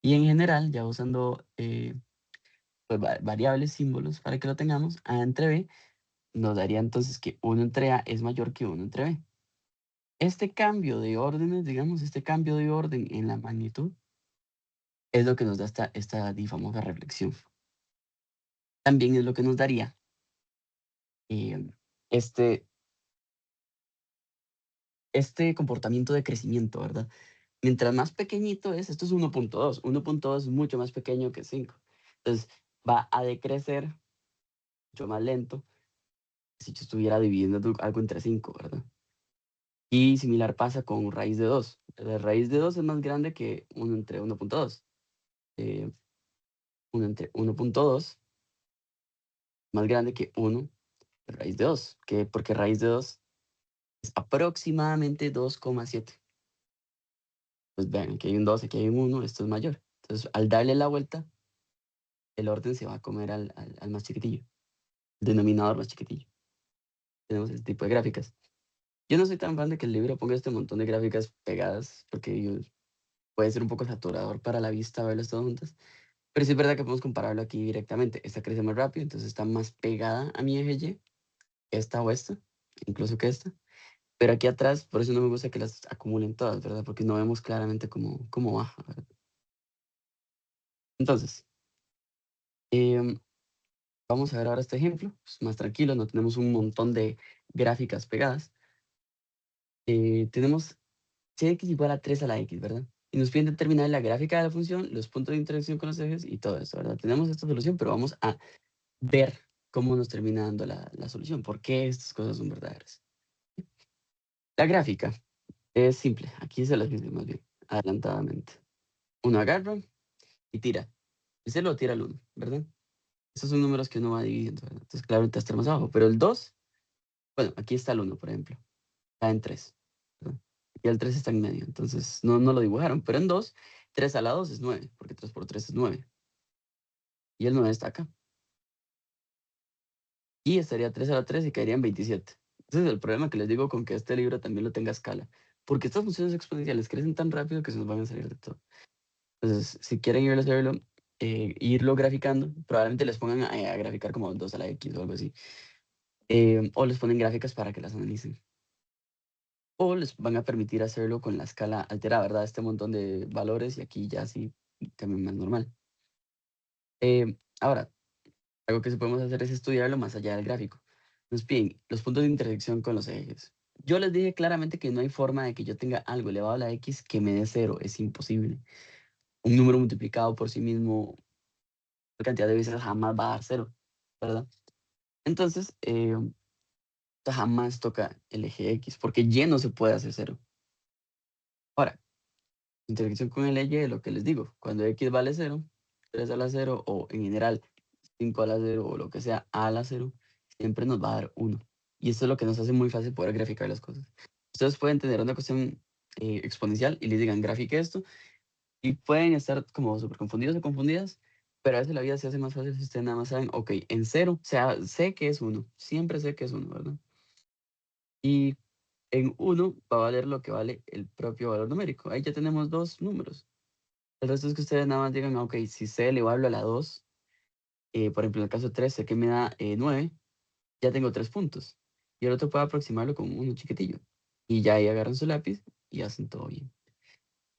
Speaker 1: Y en general, ya usando pues, variables, símbolos para que lo tengamos, A entre B nos daría entonces que 1 entre A es mayor que 1 entre B. Este cambio de órdenes, digamos, este cambio de orden en la magnitud, es lo que nos da esta famosa reflexión. También es lo que nos daría eh, este, este comportamiento de crecimiento, ¿verdad? Mientras más pequeñito es, esto es 1.2. 1.2 es mucho más pequeño que 5. Entonces, va a decrecer mucho más lento si yo estuviera dividiendo algo entre 5, ¿verdad? Y similar pasa con raíz de 2. La raíz de 2 es más grande que 1 entre 1.2. 1 entre 1.2 más grande que 1 raíz de 2. Porque raíz de 2 es aproximadamente 2,7. Pues vean, aquí hay un 2, aquí hay un 1, esto es mayor. Entonces, al darle la vuelta, el orden se va a comer al más chiquitillo, el denominador más chiquitillo. Tenemos este tipo de gráficas. Yo no soy tan fan de que el libro ponga este montón de gráficas pegadas, porque puede ser un poco saturador para la vista verlas todas juntas. Pero sí es verdad que podemos compararlo aquí directamente. Esta crece más rápido, entonces está más pegada a mi eje Y, esta o esta, incluso que esta. Pero aquí atrás, por eso no me gusta que las acumulen todas, ¿verdad? Porque no vemos claramente cómo baja, ¿verdad? Entonces, em, vamos a ver ahora este ejemplo, pues más tranquilo, no tenemos un montón de gráficas pegadas. Tenemos Cx igual a 3 a la x, ¿verdad? Y nos piden determinar la gráfica de la función, los puntos de interacción con los ejes y todo eso, ¿verdad? Tenemos esta solución, pero vamos a ver cómo nos termina dando la solución, por qué estas cosas son verdaderas. La gráfica es simple, aquí se las dice más bien, adelantadamente. Uno agarra y tira. El 0 lo tira al 1, ¿verdad? Esos son números que uno va dividiendo, ¿verdad? Entonces, claro, ahorita está más abajo, pero el 2, bueno, aquí está el 1, por ejemplo, está en 3, ¿verdad? Y el 3 está en medio, entonces no lo dibujaron, pero en 2, 3 a la 2 es 9, porque 3 por 3 es 9. Y el 9 está acá. Y estaría 3 a la 3 y caería en 27. Ese es el problema que les digo con que este libro también lo tenga a escala. Porque estas funciones exponenciales crecen tan rápido que se nos van a salir de todo. Entonces, si quieren irlo a hacerlo, irlo graficando, probablemente les pongan a graficar como 2 a la X o algo así. O les ponen gráficas para que las analicen. O les van a permitir hacerlo con la escala alterada, ¿verdad? Este montón de valores y aquí ya sí también más normal. Ahora, algo que sí podemos hacer es estudiarlo más allá del gráfico. Nos piden los puntos de intersección con los ejes. Yo les dije claramente que no hay forma de que yo tenga algo elevado a la x que me dé 0. Es imposible. Un número multiplicado por sí mismo, la cantidad de veces jamás va a dar 0, ¿verdad? Entonces, jamás toca el eje x, porque y no se puede hacer 0. Ahora, intersección con el eje, lo que les digo, cuando x vale 0, 3 a la 0 o en general 5 a la 0 o lo que sea a la 0, siempre nos va a dar 1. Y esto es lo que nos hace muy fácil poder graficar las cosas. Ustedes pueden tener una cuestión exponencial y les digan grafique esto y pueden estar como súper confundidos o confundidas, pero a veces la vida se hace más fácil si ustedes nada más saben, ok, en 0, o sea, sé que es 1, siempre sé que es 1, ¿verdad? Y en 1 va a valer lo que vale el propio valor numérico. Ahí ya tenemos dos números. El resto es que ustedes nada más digan, ok, si c elevable a la 2, por ejemplo, en el caso 3, sé que me da 9, ya tengo 3 puntos. Y el otro puede aproximarlo con uno chiquitillo. Y ya ahí agarran su lápiz y hacen todo bien.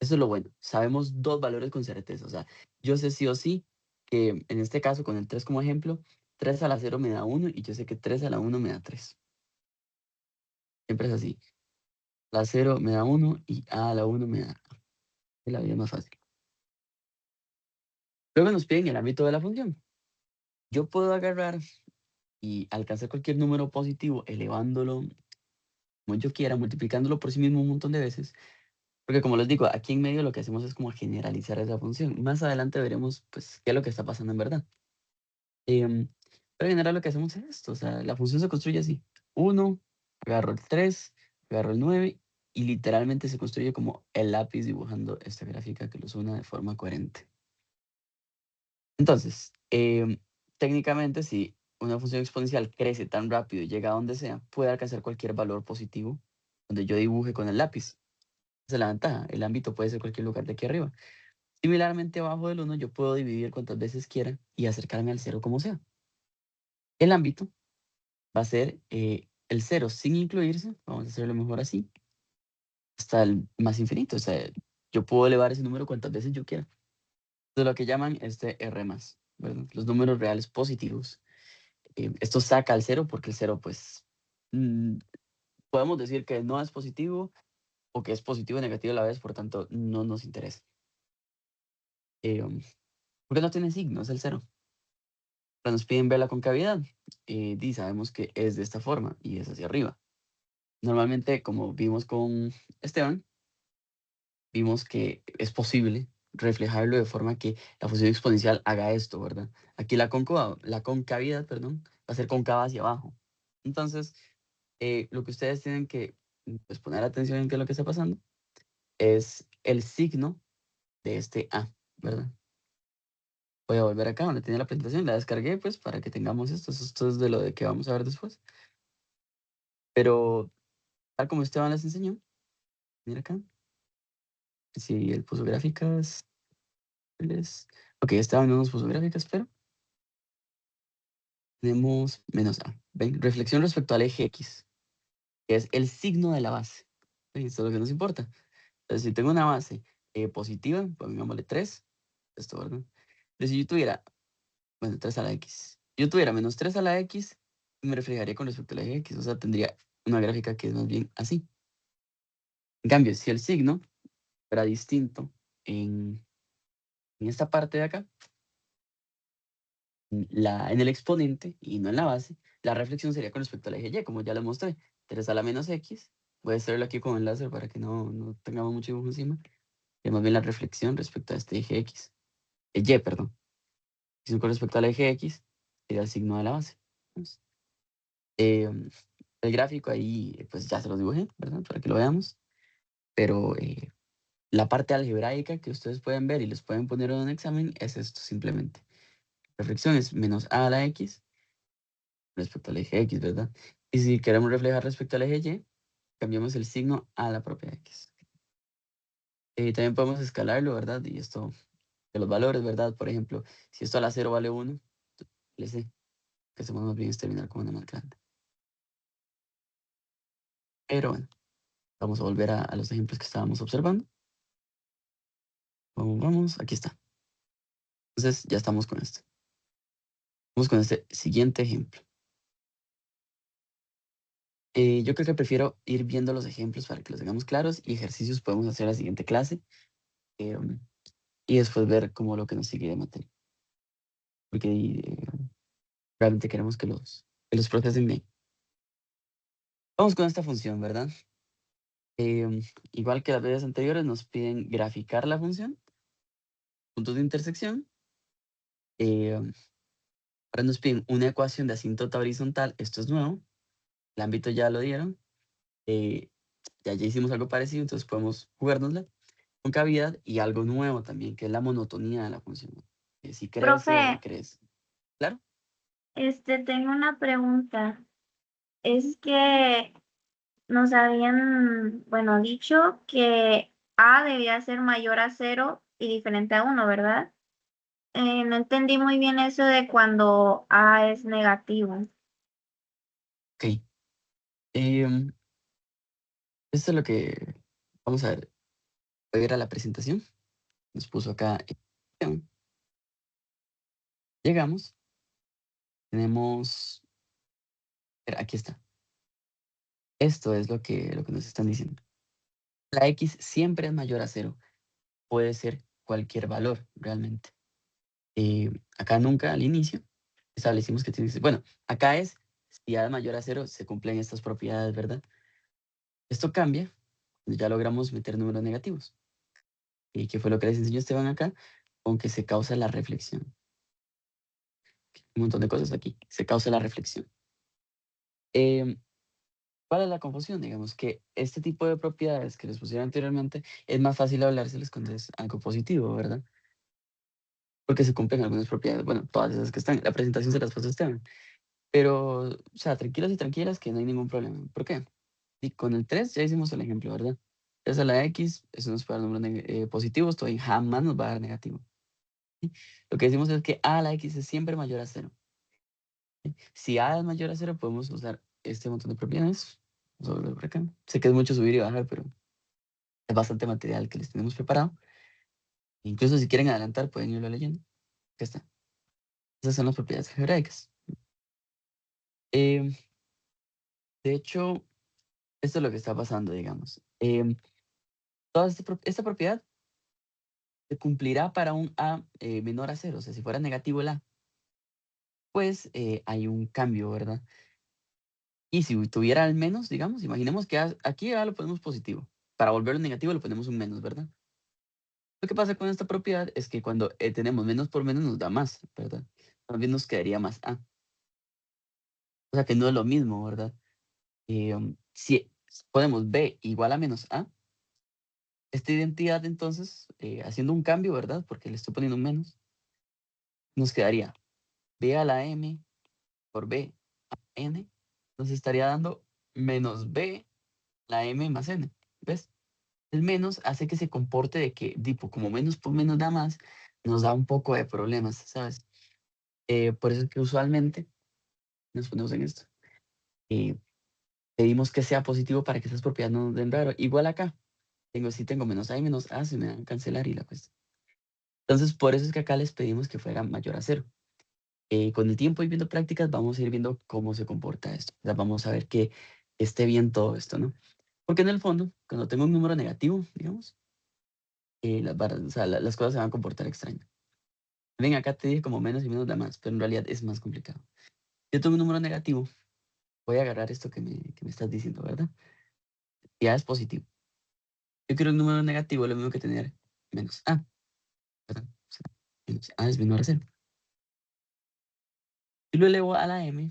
Speaker 1: Eso es lo bueno. Sabemos dos valores con certeza. O sea, yo sé sí o sí que en este caso, con el 3 como ejemplo, 3 a la 0 me da 1 y yo sé que 3 a la 1 me da 3. Siempre es así. La 0 me da 1 y a la 1 me da A. Es la vida más fácil. Luego nos piden el ámbito de la función. Yo puedo agarrar y alcanzar cualquier número positivo elevándolo como yo quiera, multiplicándolo por sí mismo un montón de veces. Porque como les digo, aquí en medio lo que hacemos es como generalizar esa función. Más adelante veremos pues qué es lo que está pasando en verdad. Em, pero en general lo que hacemos es esto. O sea, la función se construye así. 1, agarro el 3, agarro el 9 y literalmente se construye como el lápiz dibujando esta gráfica que los una de forma coherente. Entonces, técnicamente, si una función exponencial crece tan rápido y llega a donde sea, puede alcanzar cualquier valor positivo donde yo dibuje con el lápiz. Esa es la ventaja. El ámbito puede ser cualquier lugar de aquí arriba. Similarmente, abajo del 1 yo puedo dividir cuantas veces quiera y acercarme al 0 como sea. El ámbito va a ser el 0 sin incluirse, vamos a hacerlo mejor así, hasta el más infinito. O sea, yo puedo elevar ese número cuantas veces yo quiera. Es lo que llaman R más, ¿verdad? Los números reales positivos. Esto saca al 0 porque el 0, pues, mm, podemos decir que no es positivo o que es positivo y negativo a la vez, por tanto, no nos interesa. Porque no tiene signo, es el 0. Cuando nos piden ver la concavidad, sabemos que es de esta forma y es hacia arriba. Normalmente, como vimos con Esteban, vimos que es posible reflejarlo de forma que la función exponencial haga esto, ¿verdad? Aquí la concavidad, perdón, va a ser cóncava hacia abajo. Entonces, lo que ustedes tienen que pues, poner atención en qué es lo que está pasando es el signo de este A, ¿verdad? Voy a volver acá donde tenía la presentación, la descargué pues para que tengamos esto. Esto es de lo de que vamos a ver después. Pero tal como Esteban les enseñó, mira acá. Si él puso gráficas, ok, Esteban no nos puso gráficas, pero tenemos menos A. ¿Ven? Reflexión respecto al eje X, que es el signo de la base. ¿Ven? Esto es lo que nos importa. Entonces, si tengo una base positiva, pongámosle 3, esto, ¿verdad? Pero si yo tuviera, bueno, 3 a la X. Si yo tuviera menos 3 a la X, me reflejaría con respecto al eje X. O sea, tendría una gráfica que es más bien así. En cambio, si el signo fuera distinto en esta parte de acá, en el exponente y no en la base, la reflexión sería con respecto al eje Y, como ya les mostré. 3 a la menos X. Voy a hacerlo aquí con el láser para que no tengamos mucho dibujo encima. Y más bien la reflexión respecto a este eje X. Y, perdón. Si con respecto al eje X, sería el signo de la base. Entonces, el gráfico ahí, pues ya se los dibujé, ¿verdad? Para que lo veamos. Pero la parte algebraica que ustedes pueden ver y les pueden poner en un examen es esto simplemente. Reflexión es menos a la X respecto al eje X, ¿verdad? Y si queremos reflejar respecto al eje Y, cambiamos el signo a la propia X. También podemos escalarlo, ¿verdad? Y esto de los valores, ¿verdad? Por ejemplo, si esto a la 0 vale 1, le sé que hacemos más bien es terminar con una más grande. Pero bueno, vamos a volver a los ejemplos que estábamos observando. Vamos, aquí está. Entonces ya estamos con esto. Vamos con este siguiente ejemplo. Yo creo que prefiero ir viendo los ejemplos para que los tengamos claros y ejercicios podemos hacer la siguiente clase y después ver cómo lo que nos sigue de materia. Porque realmente queremos que los procesen bien. Vamos con esta función, ¿verdad? Igual que las veces anteriores, nos piden graficar la función, puntos de intersección. Ahora nos piden una ecuación de asíntota horizontal. Esto es nuevo. El ámbito ya lo dieron. Ya hicimos algo parecido, entonces podemos jugárnosla. Concavidad y algo nuevo también, que es la monotonía de la función. Si crece o
Speaker 4: Profe,
Speaker 1: decrece. Claro.
Speaker 4: tengo una pregunta. Es que nos habían, bueno, dicho que A debía ser mayor a 0 y diferente a 1, ¿verdad? No entendí muy bien eso de cuando A es negativo.
Speaker 1: Ok. Esto es lo que Vamos a ver. Voy a ir a la presentación. Nos puso acá. Llegamos. Tenemos. Aquí está. Esto es lo que nos están diciendo. La X siempre es mayor a 0. Puede ser cualquier valor, realmente. Acá nunca al inicio establecimos que tiene que ser. Bueno, acá es, si A es mayor a 0, se cumplen estas propiedades, ¿verdad? Esto cambia cuando ya logramos meter números negativos. ¿Y qué fue lo que les enseñó Esteban acá? Con que se causa la reflexión. Un montón de cosas aquí. Se causa la reflexión. ¿Cuál es la confusión? Digamos que este tipo de propiedades que les pusieron anteriormente es más fácil hablárseles cuando es algo positivo, ¿verdad? Porque se cumplen algunas propiedades. Bueno, todas esas que están. La presentación se las pasó Esteban. Pero, o sea, tranquilos y tranquilas que no hay ningún problema. ¿Por qué? Y con el 3 ya hicimos el ejemplo, ¿verdad? 3 a la X, eso nos puede dar números positivos, todavía jamás nos va a dar negativo. ¿Sí? Lo que decimos es que A a la X es siempre mayor a 0. ¿Sí? Si A es mayor a 0, podemos usar este montón de propiedades. Vamos a volver por acá. Sé que es mucho subir y bajar, pero es bastante material que les tenemos preparado. Incluso si quieren adelantar, pueden irlo leyendo. Acá está. Esas son las propiedades algebraicas. De hecho, esto es lo que está pasando, digamos. Toda esta propiedad se cumplirá para un A menor a 0. O sea, si fuera negativo el A, pues hay un cambio, ¿verdad? Y si tuviera al menos, digamos, imaginemos que aquí A lo ponemos positivo. Para volverlo negativo le ponemos un menos, ¿verdad? Lo que pasa con esta propiedad es que cuando tenemos menos por menos nos da más, ¿verdad? También nos quedaría más A. O sea que no es lo mismo, ¿verdad? Si ponemos B igual a menos A, esta identidad entonces, haciendo un cambio, ¿verdad? Porque le estoy poniendo un menos, nos quedaría B a la M por B a N, nos estaría dando menos B la M más N, ¿ves? El menos hace que se comporte de que, tipo, como menos por menos da más, nos da un poco de problemas, ¿sabes? Por eso es que usualmente nos ponemos en esto. Pedimos que sea positivo para que esas propiedades no nos den raro. Igual acá, si tengo menos A y menos A, se me dan cancelar y la cuestión. Entonces, por eso es que acá les pedimos que fuera mayor a 0. Con el tiempo y viendo prácticas, vamos a ir viendo cómo se comporta esto. O sea, vamos a ver que esté bien todo esto, ¿no? Porque en el fondo, cuando tengo un número negativo, digamos, o sea, las cosas se van a comportar extraño. Ven, acá te dije como menos y menos da más, pero en realidad es más complicado. Yo tengo un número negativo, voy a agarrar esto que me estás diciendo, ¿verdad? Ya es positivo. Yo quiero un número negativo, lo mismo que tener menos A, ¿verdad? O sea, menos A es menor a 0. Y lo elevo a la M,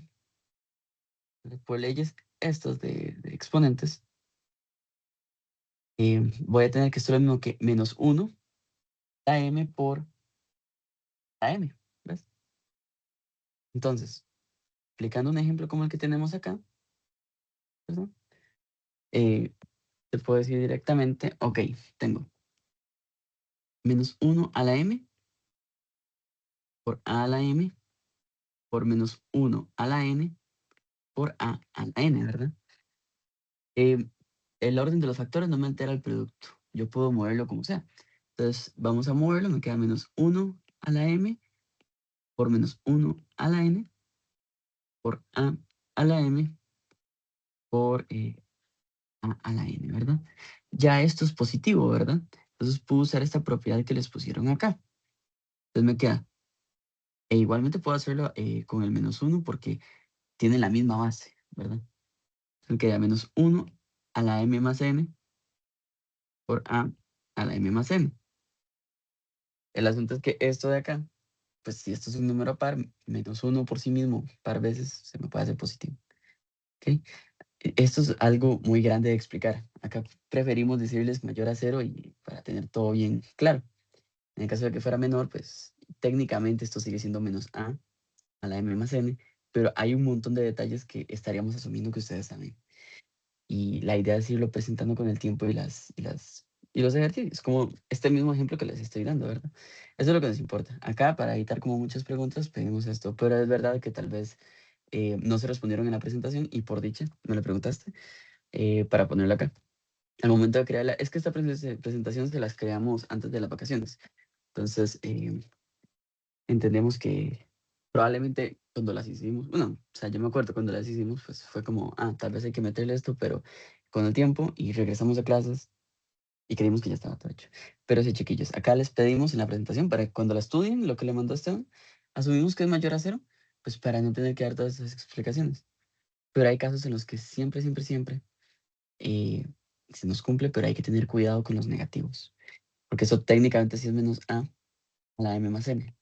Speaker 1: por leyes estos de exponentes, voy a tener que esto es lo mismo que menos 1, la M por la M, ¿ves? Entonces, aplicando un ejemplo como el que tenemos acá, ¿verdad? Te puedo decir directamente, ok, tengo menos 1 a la M por A a la M por menos 1 a la N por A a la N, ¿verdad? El orden de los factores no me altera el producto. Yo puedo moverlo como sea. Entonces, vamos a moverlo. Me queda menos 1 a la M por menos 1 a la N por A a la M por A a la N, ¿verdad? Ya esto es positivo, ¿verdad? Entonces puedo usar esta propiedad que les pusieron acá. Entonces me queda. E igualmente puedo hacerlo con el menos 1 porque tiene la misma base, ¿verdad? Entonces queda menos 1 a la M más N por A a la M más N. El asunto es que esto de acá, pues si esto es un número par, menos 1 por sí mismo, par veces, se me puede hacer positivo. ¿Ok? Esto es algo muy grande de explicar. Acá preferimos decirles mayor a 0 y para tener todo bien claro. En el caso de que fuera menor, pues técnicamente esto sigue siendo menos a la M más N, pero hay un montón de detalles que estaríamos asumiendo que ustedes saben. Y la idea es irlo presentando con el tiempo y los ejercicios, como este mismo ejemplo que les estoy dando, ¿verdad? Eso es lo que nos importa. Acá, para evitar como muchas preguntas, pedimos esto, pero es verdad que tal vez no se respondieron en la presentación y por dicha, me lo preguntaste, para ponerlo acá. al momento de crearla, es que esta presentación se las creamos antes de las vacaciones. Entonces, entendemos que probablemente cuando las hicimos, bueno, o sea, yo me acuerdo cuando las hicimos, pues fue como, tal vez hay que meterle esto, pero con el tiempo y regresamos a clases y creímos que ya estaba todo hecho. Pero sí, chiquillos, acá les pedimos en la presentación para que cuando la estudien, lo que le mandó Esteban, asumimos que es mayor a 0, pues para no tener que dar todas esas explicaciones. Pero hay casos en los que siempre, siempre, siempre eh, se nos cumple, pero hay que tener cuidado con los negativos, porque eso técnicamente sí es menos a la m más n,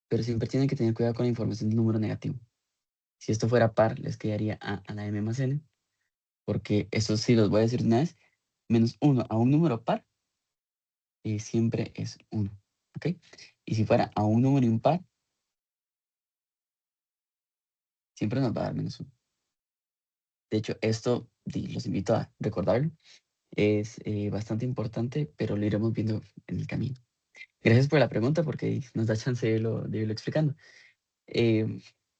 Speaker 1: pero siempre tienen que tener cuidado con la información del número negativo. Si esto fuera par, les quedaría a la m más n, porque eso sí los voy a decir una vez, menos 1 a un número par siempre es 1, ¿ok? Y si fuera a un número impar, siempre nos va a dar menos 1. De hecho, esto los invito a recordarlo. Es bastante importante, pero lo iremos viendo en el camino. Gracias por la pregunta porque nos da chance de irlo explicando.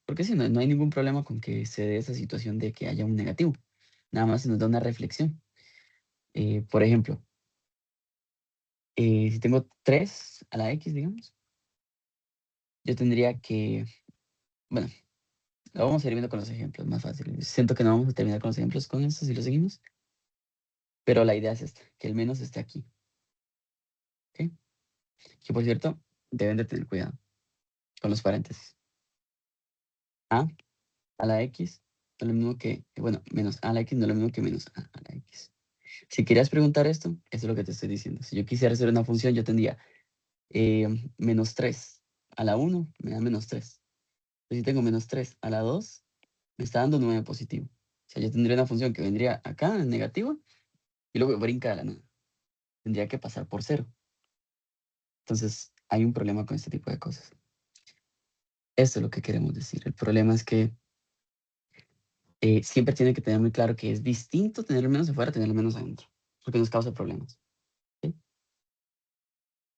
Speaker 1: Porque sí, no hay ningún problema con que se dé esa situación de que haya un negativo. Nada más se nos da una reflexión. Por ejemplo, si tengo 3 a la x, digamos, yo tendría que, bueno, lo vamos a ir viendo con los ejemplos, más fácil. Siento que no vamos a terminar con los ejemplos con esto si lo seguimos, pero la idea es esta, que el menos esté aquí. ¿Ok? Que por cierto, deben de tener cuidado con los paréntesis. A la x no es lo mismo que, bueno, menos a la x no es lo mismo que menos a la x. Si querías preguntar esto, eso es lo que te estoy diciendo. Si yo quisiera hacer una función, yo tendría menos 3 a la 1, me da menos 3. Entonces, si tengo menos 3 a la 2, me está dando 9 positivo. O sea, yo tendría una función que vendría acá en negativo y luego brinca a la nada. Tendría que pasar por 0. Entonces, hay un problema con este tipo de cosas. Esto es lo que queremos decir. El problema es que siempre tiene que tener muy claro que es distinto tener el menos afuera a tener el menos adentro, porque nos causa problemas. ¿Sí?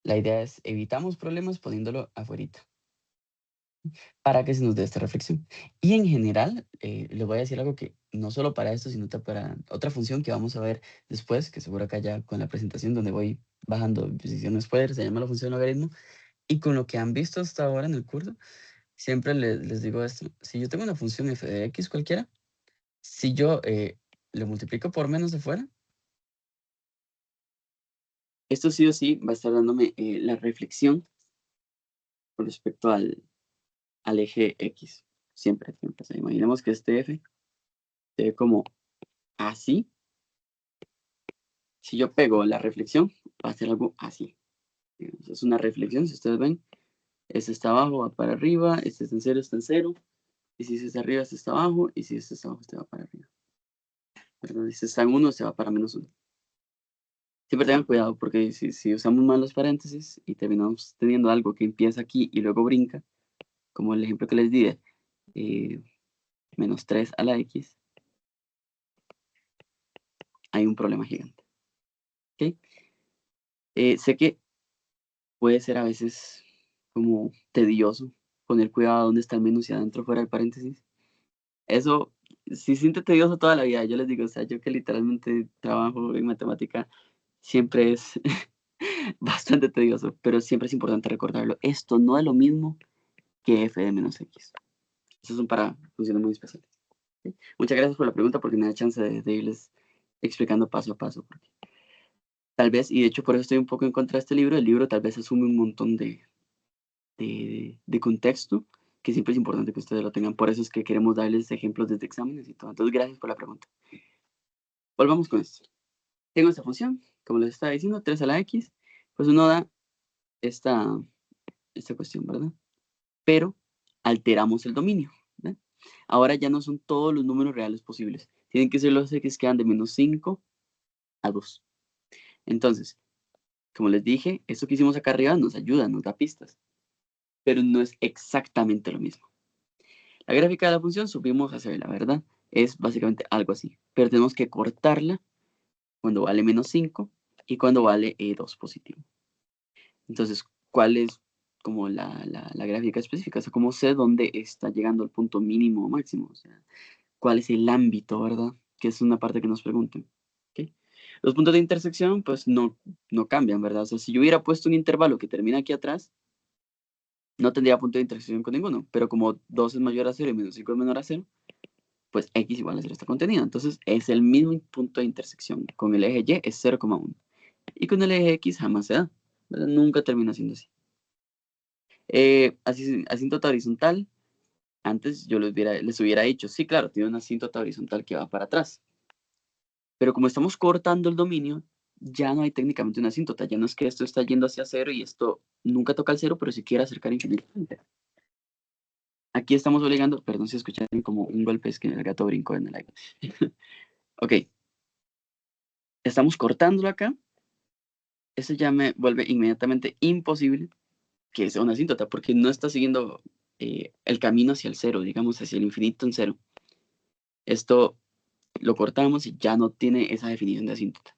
Speaker 1: La idea es evitamos problemas poniéndolo afuerita para que se nos dé esta reflexión. Y en general, les voy a decir algo que no solo para esto, sino para otra función que vamos a ver después, que seguro acá ya con la presentación donde voy bajando posiciones spoiler, se llama la función logaritmo, y con lo que han visto hasta ahora en el curso, siempre les digo esto. Si yo tengo una función f de x cualquiera, si yo lo multiplico por menos de fuera, esto sí o sí va a estar dándome la reflexión con respecto al eje X. Siempre, siempre. O sea, imaginemos que este F se ve como así. Si yo pego la reflexión, va a ser algo así. Es una reflexión, si ustedes ven. Este está abajo, va para arriba. Este está en 0. Y si este está arriba, este está abajo. Y si este está abajo, este va para arriba. ¿Verdad? Si este está en 1, este va para menos 1. Siempre tengan cuidado porque si usamos mal los paréntesis y terminamos teniendo algo que empieza aquí y luego brinca, como el ejemplo que les di, menos 3 a la x, hay un problema gigante. ¿Okay? Sé que puede ser a veces como tedioso poner cuidado dónde está el menos y adentro fuera del paréntesis. Eso sí siente tedioso toda la vida. Yo les digo, o sea, yo que literalmente trabajo en matemática, siempre es bastante tedioso, pero siempre es importante recordarlo. Esto no es lo mismo que f de menos x. Esos son para funciones muy especiales. ¿Okay? Muchas gracias por la pregunta porque me da chance de irles explicando paso a paso. Porque tal vez, y de hecho por eso estoy un poco en contra de este libro, el libro tal vez asume un montón de contexto que siempre es importante que ustedes lo tengan. Por eso es que queremos darles ejemplos desde exámenes y todo. Entonces, gracias por la pregunta. Volvamos con esto. Tengo esta función, como les estaba diciendo, 3 a la x, pues uno da esta cuestión, ¿verdad? Pero alteramos el dominio, ¿verdad? Ahora ya no son todos los números reales posibles. Tienen que ser los x que van de menos 5 a 2. Entonces, como les dije, esto que hicimos acá arriba nos ayuda, nos da pistas, pero no es exactamente lo mismo. La gráfica de la función supimos hacerla, ¿verdad? Es básicamente algo así, pero tenemos que cortarla cuando vale menos 5 y cuando vale 2 positivo. Entonces, ¿cuál es como la gráfica específica? O sea, ¿cómo sé dónde está llegando el punto mínimo o máximo? O sea, ¿cuál es el ámbito, verdad? Que es una parte que nos preguntan. ¿Okay? Los puntos de intersección, pues no cambian, ¿verdad? O sea, si yo hubiera puesto un intervalo que termina aquí atrás, no tendría punto de intersección con ninguno, pero como 2 es mayor a 0 y menos 5 es menor a 0, pues x igual a 0 está contenido. Entonces es el mismo punto de intersección. Con el eje y es 0,1. Y con el eje x jamás se da, ¿verdad? Nunca termina siendo así. Asíntota horizontal, antes yo les hubiera dicho, sí, claro, tiene una asíntota horizontal que va para atrás. Pero como estamos cortando el dominio, ya no hay técnicamente una asíntota. Ya no es que esto está yendo hacia 0 y esto nunca toca el 0, pero se quiere acercar infinitamente. Aquí estamos obligando, perdón si escuchan como un golpe, es que el gato brincó en el aire. Ok. Estamos cortándolo acá. Eso ya me vuelve inmediatamente imposible que sea una asíntota, porque no está siguiendo el camino hacia el 0, digamos, hacia el infinito en 0. Esto lo cortamos y ya no tiene esa definición de asíntota.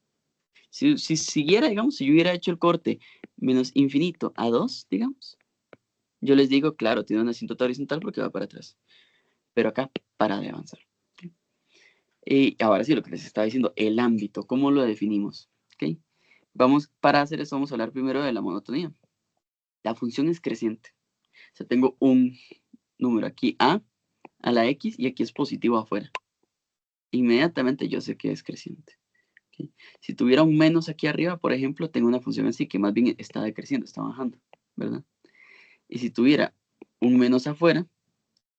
Speaker 1: Si siguiera, digamos, si yo hubiera hecho el corte menos infinito a 2, digamos, yo les digo, claro, tiene una asíntota horizontal porque va para atrás. Pero acá, para de avanzar. Y ahora sí, lo que les estaba diciendo, el ámbito, ¿cómo lo definimos? ¿Okay? Para hacer eso, vamos a hablar primero de la monotonía. La función es creciente. O sea, tengo un número aquí a la x y aquí es positivo afuera. Inmediatamente yo sé que es creciente. ¿Okay? Si tuviera un menos aquí arriba, por ejemplo, tengo una función así que más bien está decreciendo, está bajando, ¿verdad? Y si tuviera un menos afuera,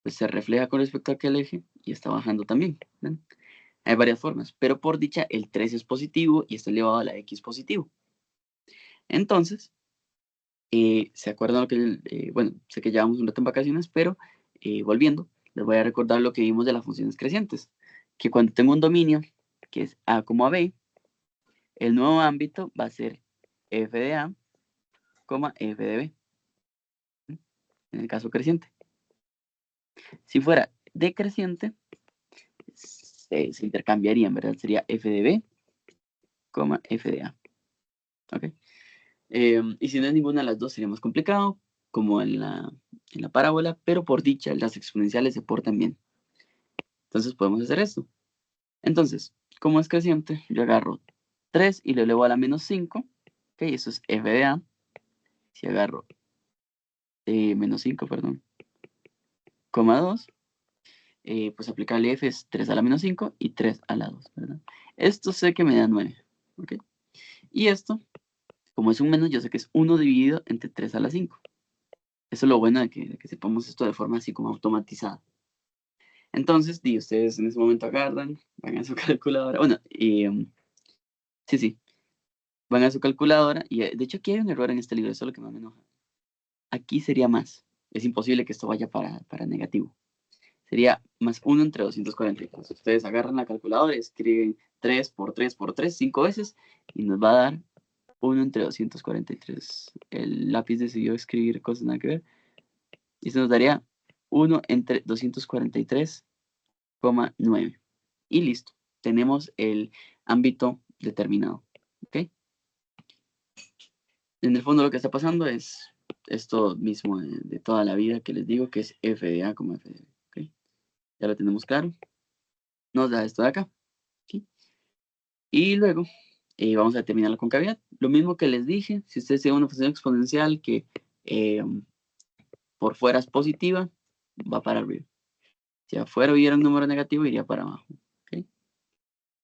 Speaker 1: pues se refleja con respecto a aquel eje y está bajando también, ¿verdad? Hay varias formas, pero por dicha el 3 es positivo y está elevado a la x positivo. Entonces, ¿se acuerdan lo que, bueno, sé que llevamos un rato en vacaciones, pero volviendo, les voy a recordar lo que vimos de las funciones crecientes, que cuando tengo un dominio, que es a como a b, el nuevo ámbito va a ser f de a, f de b, en el caso creciente. Si fuera decreciente, se intercambiarían, ¿verdad? Sería f de b, f de a. ¿Ok? Y si no es ninguna de las dos sería más complicado, como en la parábola, pero por dicha las exponenciales se portan bien. Entonces podemos hacer esto. Entonces, como es creciente, yo agarro 3 y lo elevo a la menos 5. Ok, eso es f de a. Si agarro menos 5, perdón, coma 2, pues aplicarle f es 3 a la menos 5 y 3 a la 2, ¿verdad? Esto sé que me da 9. ¿Ok? Y esto, como es un menos, yo sé que es 1 dividido entre 3 a la 5. Eso es lo bueno de que sepamos esto de forma así como automatizada. Entonces, ustedes en ese momento agarran, van a su calculadora. Bueno, sí, van a su calculadora. Y de hecho aquí hay un error en este libro, eso es lo que más me enoja. Aquí sería más. Es imposible que esto vaya para negativo. Sería más 1 entre 243. Ustedes agarran la calculadora y escriben 3 por 3 por 3, 5 veces. Y nos va a dar 1 entre 243. El lápiz decidió escribir cosas nada que ver. Y esto nos daría 1 entre 243,9. Y listo. Tenemos el ámbito determinado. ¿Ok? En el fondo lo que está pasando es esto mismo de toda la vida que les digo, que es f de a, f de b. ¿Ok? Ya lo tenemos claro. Nos da esto de acá. ¿Ok? Y luego vamos a determinar la concavidad. Lo mismo que les dije, si ustedes tienen una función exponencial que por fuera es positiva, va para arriba. Si afuera hubiera un número negativo, iría para abajo. ¿Okay?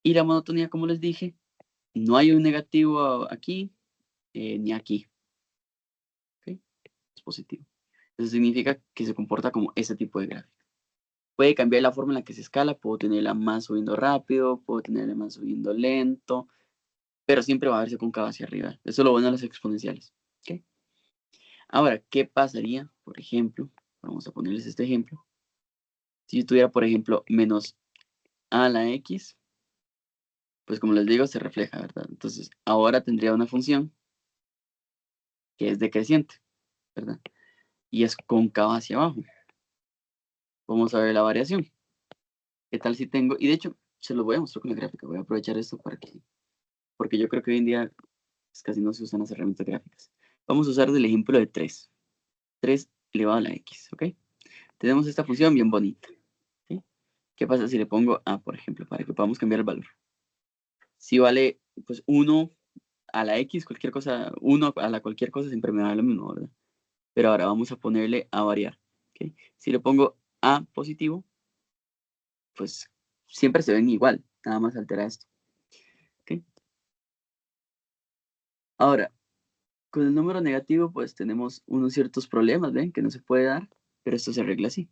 Speaker 1: Y la monotonía, como les dije, no hay un negativo aquí ni aquí. ¿Okay? Es positivo. Eso significa que se comporta como ese tipo de gráfico. Puede cambiar la forma en la que se escala, puedo tenerla más subiendo rápido, puedo tenerla más subiendo lento, pero siempre va a verse cóncava hacia arriba. Eso es lo bueno de las exponenciales. ¿Okay? Ahora, ¿qué pasaría, por ejemplo? Vamos a ponerles este ejemplo. Si yo tuviera, por ejemplo, menos a la x, pues como les digo, se refleja, ¿verdad? Entonces, ahora tendría una función que es decreciente, ¿verdad? Y es cóncava hacia abajo. Vamos a ver la variación. ¿Qué tal si tengo? Y de hecho, se los voy a mostrar con la gráfica. Voy a aprovechar esto porque yo creo que hoy en día casi no se usan las herramientas gráficas. Vamos a usar el ejemplo de 3. 3 elevado a la x, ¿ok? Tenemos esta función bien bonita. ¿Sí? ¿Qué pasa si le pongo a, por ejemplo, para que podamos cambiar el valor? Si vale pues 1 a la X, cualquier cosa, 1 a la cualquier cosa siempre me da lo mismo, ¿verdad? Pero ahora vamos a ponerle a variar, ¿ok? Si le pongo A positivo, pues siempre se ven igual, nada más altera esto, ¿ok? Ahora, con el número negativo, pues tenemos unos ciertos problemas, ¿ven? Que no se puede dar, pero esto se arregla así.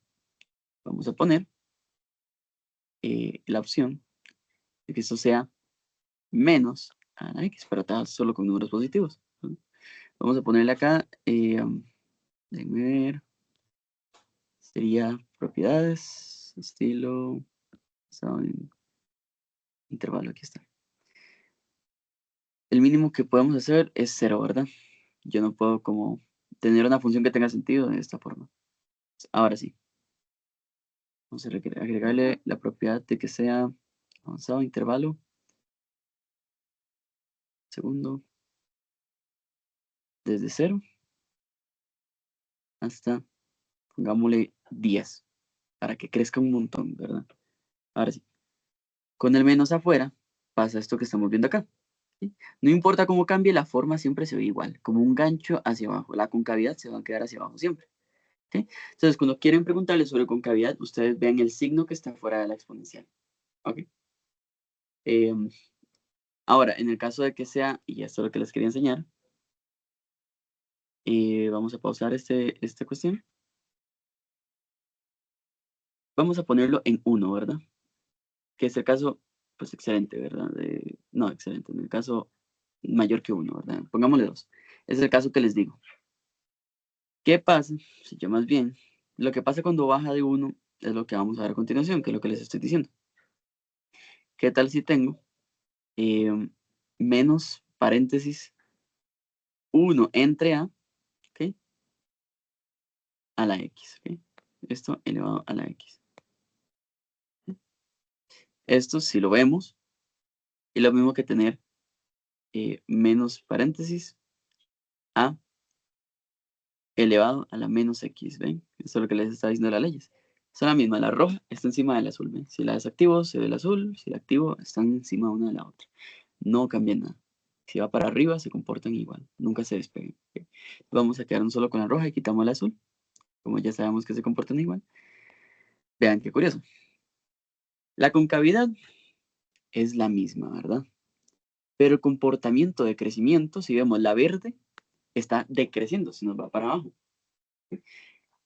Speaker 1: Vamos a poner la opción de que esto sea menos a la X, para estar solo con números positivos, ¿no? Vamos a ponerle acá, déjenme ver, sería propiedades, estilo, intervalo, aquí está. El mínimo que podemos hacer es 0, ¿verdad? Yo no puedo como tener una función que tenga sentido de esta forma. Ahora sí. Vamos a agregarle la propiedad de que sea avanzado intervalo. Segundo. Desde 0 hasta, pongámosle 10. Para que crezca un montón, ¿verdad? Ahora sí. Con el menos afuera pasa esto que estamos viendo acá. ¿Sí? No importa cómo cambie, la forma siempre se ve igual. Como un gancho hacia abajo. La concavidad se va a quedar hacia abajo siempre. ¿Sí? Entonces, cuando quieren preguntarle sobre concavidad, ustedes vean el signo que está fuera de la exponencial. ¿Ok? Ahora, en el caso de que sea, y esto es lo que les quería enseñar, vamos a pausar esta cuestión. Vamos a ponerlo en 1, ¿verdad? Que es el caso, pues excelente, ¿verdad? No, excelente, en el caso mayor que 1, ¿verdad? Pongámosle 2. Es el caso que les digo. ¿Qué pasa? Si yo más bien, lo que pasa cuando baja de 1 es lo que vamos a ver a continuación, que es lo que les estoy diciendo. ¿Qué tal si tengo menos paréntesis 1 entre A, ¿ok? A la X, ¿ok? Esto elevado a la X. Esto, si lo vemos, es lo mismo que tener menos paréntesis A elevado a la menos X, ¿ven? Esto es lo que les está diciendo las leyes. Son la misma, la roja está encima del azul, ¿ven? Si la desactivo, se ve el azul, si la activo, están encima una de la otra. No cambian nada. Si va para arriba, se comportan igual, nunca se despeguen, ¿ok? Vamos a quedarnos solo con la roja y quitamos el azul, como ya sabemos que se comportan igual. Vean qué curioso. La concavidad es la misma, ¿verdad? Pero el comportamiento de crecimiento, si vemos la verde, está decreciendo, se nos va para abajo.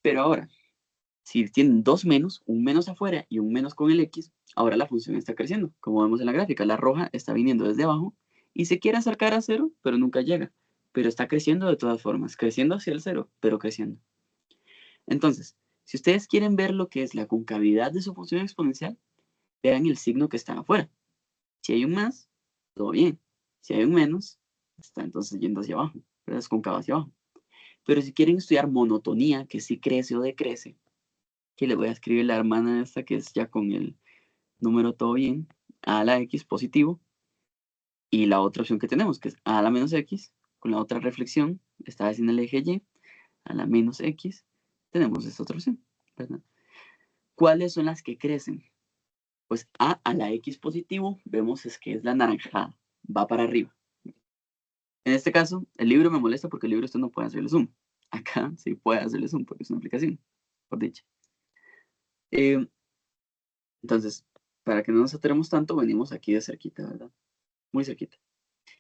Speaker 1: Pero ahora, si tienen dos menos, un menos afuera y un menos con el X, ahora la función está creciendo. Como vemos en la gráfica, la roja está viniendo desde abajo y se quiere acercar a 0, pero nunca llega. Pero está creciendo de todas formas, creciendo hacia el 0, pero creciendo. Entonces, si ustedes quieren ver lo que es la concavidad de su función exponencial, vean el signo que está afuera. Si hay un más, todo bien. Si hay un menos, está entonces yendo hacia abajo, ¿verdad? Es cóncavo hacia abajo. Pero si quieren estudiar monotonía, que si crece o decrece, que le voy a escribir la hermana esta que es ya con el número todo bien, a a la x positivo, y la otra opción que tenemos, que es a la menos x, con la otra reflexión, esta vez en el eje y, a la menos x, tenemos esta otra opción, ¿verdad? ¿Cuáles son las que crecen? Pues a la x positivo, vemos es que es la naranjada, va para arriba. En este caso, el libro me molesta porque el libro usted no puede hacerle zoom. Acá sí puede hacerle zoom porque es una aplicación, por dicha. Entonces, para que no nos ateremos tanto, venimos aquí de cerquita, ¿verdad? Muy cerquita.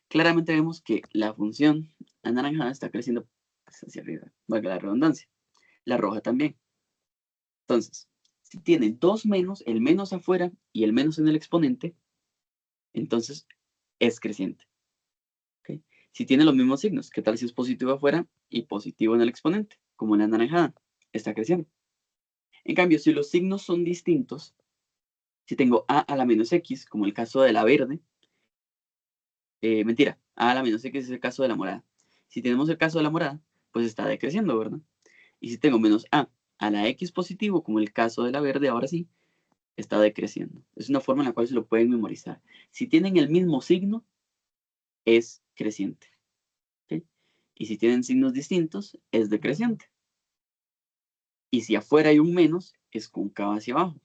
Speaker 1: Claramente vemos que la función anaranjada está creciendo hacia arriba, valga la redundancia. La roja también. Entonces, si tiene dos menos, el menos afuera y el menos en el exponente, entonces es creciente. ¿Okay? Si tiene los mismos signos, ¿qué tal si es positivo afuera y positivo en el exponente? Como en la anaranjada, está creciendo. En cambio, si los signos son distintos, si tengo a la menos x, como el caso de la verde, mentira, a la menos x es el caso de la morada. Si tenemos el caso de la morada, pues está decreciendo, ¿verdad? Y si tengo menos a la x positivo, como el caso de la verde, ahora sí, está decreciendo. Es una forma en la cual se lo pueden memorizar. Si tienen el mismo signo, es creciente. ¿Okay? Y si tienen signos distintos, es decreciente. Y si afuera hay un menos, es cóncavo hacia abajo.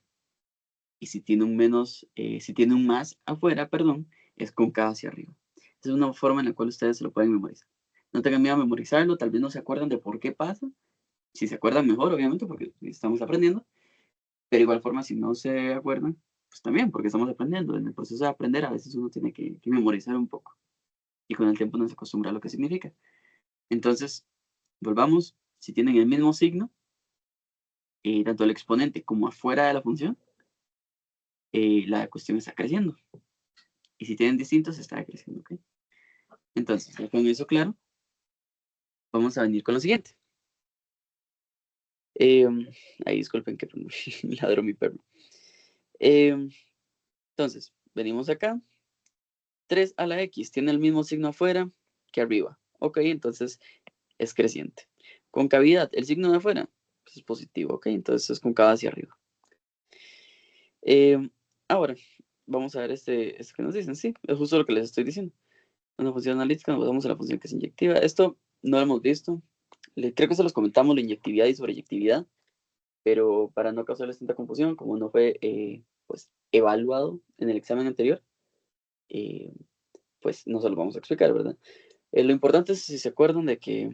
Speaker 1: Y si tiene un menos, si tiene un más afuera, perdón, es con K hacia arriba. Esa es una forma en la cual ustedes se lo pueden memorizar. No tengan miedo a memorizarlo, tal vez no se acuerdan de por qué pasa. Si se acuerdan mejor, obviamente, porque estamos aprendiendo. Pero igual forma, si no se acuerdan, pues también, porque estamos aprendiendo. En el proceso de aprender, a veces uno tiene que memorizar un poco. Y con el tiempo no se acostumbra a lo que significa. Entonces, volvamos. Si tienen el mismo signo, tanto el exponente como afuera de la función, la cuestión está creciendo. Y si tienen distintos, está decreciendo, ¿ok? Entonces, ya con eso claro, vamos a venir con lo siguiente. Ahí disculpen que ladró mi perro. Entonces, venimos acá. 3 a la X tiene el mismo signo afuera que arriba. Ok, entonces es creciente. Concavidad, el signo de afuera pues es positivo. Ok, entonces es concava hacia arriba. Ahora, vamos a ver este que nos dicen. Sí, es justo lo que les estoy diciendo. Una función analítica, nos basamos en la función que es inyectiva. Esto no lo hemos visto. Creo que se los comentamos, la inyectividad y sobreyectividad. Pero para no causarles tanta confusión, como no fue pues, evaluado en el examen anterior, pues no se lo vamos a explicar, ¿verdad? Lo importante es si se acuerdan de que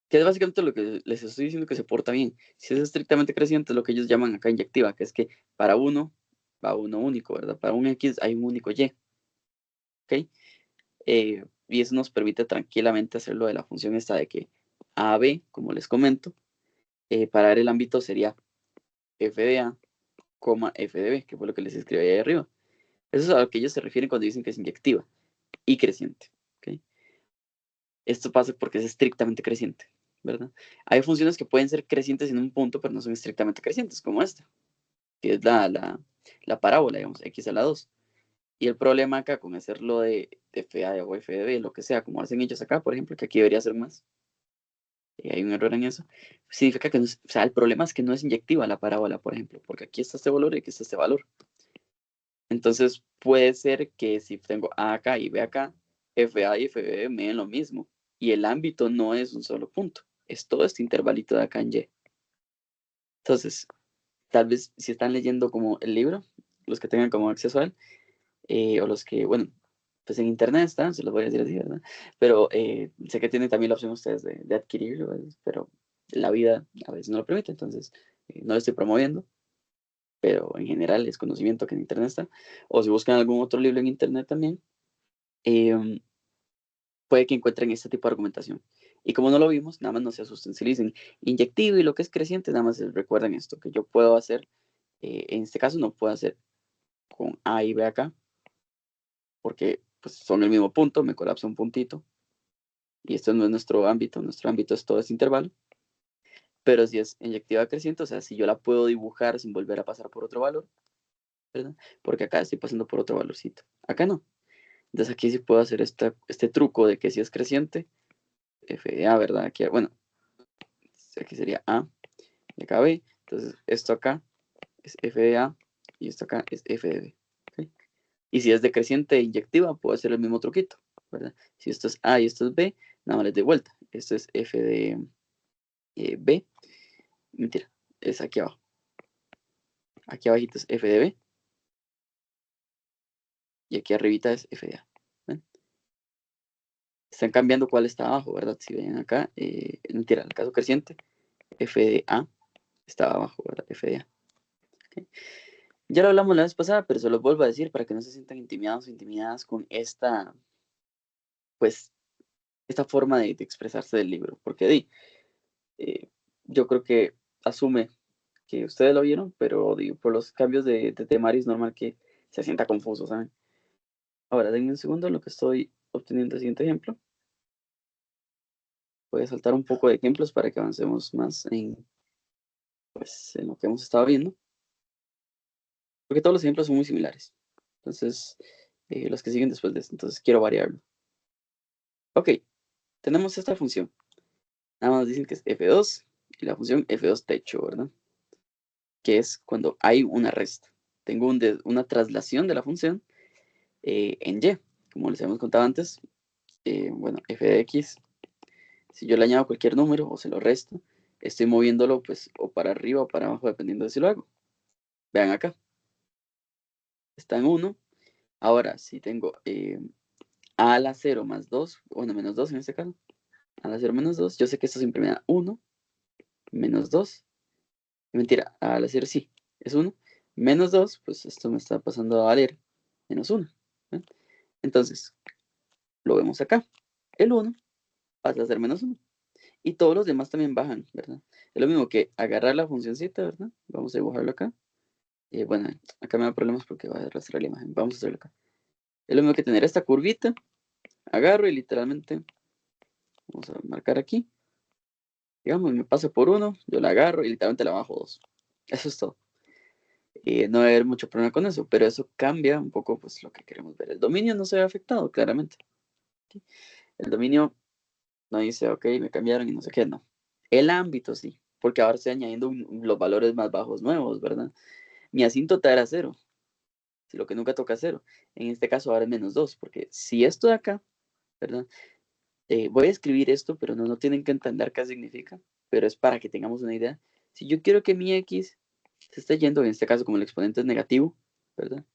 Speaker 1: es básicamente lo que les estoy diciendo, que se porta bien. Si es estrictamente creciente, es lo que ellos llaman acá inyectiva, que es que para uno va uno único, ¿verdad? Para un X hay un único Y, ¿ok? Y eso nos permite tranquilamente hacerlo de la función esta de que A, B, como les comento, para ver el ámbito sería f de A, f de B, que fue lo que les escribí ahí arriba. Eso es a lo que ellos se refieren cuando dicen que es inyectiva y creciente, ¿ok? Esto pasa porque es estrictamente creciente, ¿verdad? Hay funciones que pueden ser crecientes en un punto, pero no son estrictamente crecientes, como esta, que es la parábola, digamos, x a la 2. Y el problema acá con hacerlo de f de A o f de B, lo que sea, como hacen ellos acá, por ejemplo, que aquí debería ser más, hay un error en eso, significa que no es, o sea, el problema es que no es inyectiva la parábola, por ejemplo, porque aquí está este valor y aquí está este valor. Entonces puede ser que si tengo A acá y B acá, FA y FB me den lo mismo. Y el ámbito no es un solo punto, es todo este intervalito de acá en Y. Entonces, tal vez si están leyendo como el libro, los que tengan como acceso a él, o los que, bueno, pues en internet están, se los voy a decir así, ¿verdad? Pero sé que tienen también la opción ustedes de adquirirlo, ¿verdad? Pero la vida a veces no lo permite, entonces no lo estoy promoviendo, pero en general es conocimiento que en internet está. O si buscan algún otro libro en internet también, puede que encuentren este tipo de argumentación. Y como no lo vimos, nada más no se asusten. Si le dicen inyectivo y lo que es creciente, nada más recuerden esto, que yo puedo hacer, en este caso no puedo hacer con A y B acá, porque pues, son el mismo punto, me colapsa un puntito. Y esto no es nuestro ámbito es todo este intervalo. Pero si es inyectiva creciente, o sea, si yo la puedo dibujar sin volver a pasar por otro valor, ¿verdad? Porque acá estoy pasando por otro valorcito. Acá no. Entonces aquí sí puedo hacer este truco de que si es creciente, f de A, ¿verdad? Aquí, bueno, aquí sería A y acá B. Entonces esto acá es f de A y esto acá es f de B. ¿Okay? Y si es decreciente e inyectiva, puedo hacer el mismo truquito, ¿verdad? Si esto es A y esto es B, nada más les doy vuelta. Esto es f de B. Mentira, es aquí abajo. Aquí abajito es f de B. Y aquí arribita es f de A. ¿Ven? Están cambiando cuál está abajo, ¿verdad? Si ven acá, mentira, en el caso creciente, f de A está abajo, ¿verdad? f de A. ¿Okay? Ya lo hablamos la vez pasada, pero se los vuelvo a decir para que no se sientan intimidados o intimidadas con esta, pues, esta forma de expresarse del libro. Porque yo creo que asume que ustedes lo vieron, pero por los cambios de temario es normal que se sienta confuso, ¿saben? Ahora, denme un segundo en lo que estoy obteniendo el siguiente ejemplo. Voy a saltar un poco de ejemplos para que avancemos más pues, en lo que hemos estado viendo. Porque todos los ejemplos son muy similares. Entonces, los que siguen después de esto. Entonces, quiero variarlo. Ok, tenemos esta función. Nada más dicen que es f2 y la función f2 techo, ¿verdad? Que es cuando hay una resta. Tengo una traslación de la función en y. Como les habíamos contado antes, bueno, f de x, si yo le añado cualquier número o se lo resto, estoy moviéndolo pues o para arriba o para abajo, dependiendo de si lo hago. Vean acá. Está en 1 Ahora, si tengo a a la 0 más 2, bueno, menos 2 en este caso, a la 0 menos 2, yo sé que esto siempre me da 1, menos 2, mentira, a la 0 sí, es 1, menos 2, pues esto me está pasando a valer menos 1. ¿eh? Entonces, lo vemos acá, el 1 pasa a ser menos 1, y todos los demás también bajan, ¿verdad? Es lo mismo que agarrar la funcióncita, ¿verdad? Vamos a dibujarlo acá. Bueno, acá me da problemas porque va a arrastrar la imagen, vamos a hacerlo acá. Es lo mismo que tener esta curvita, agarro y literalmente, vamos a marcar aquí, digamos, me pasa por 1, yo la agarro y literalmente la bajo 2. Eso es todo. No va a haber mucho problema con eso, pero eso cambia un poco pues lo que queremos ver. El dominio no se ve afectado, claramente. ¿Sí? El dominio no dice, ok, me cambiaron y no sé qué, no. El ámbito sí, porque ahora estoy añadiendo los valores más bajos nuevos, ¿verdad? Mi asíntota era 0, si lo que nunca toca 0. En este caso ahora es menos 2, porque si esto de acá, ¿verdad? Voy a escribir esto, pero no tienen que entender qué significa, pero es para que tengamos una idea. Si yo quiero que mi x se esté yendo, en este caso como el exponente es negativo, ¿verdad?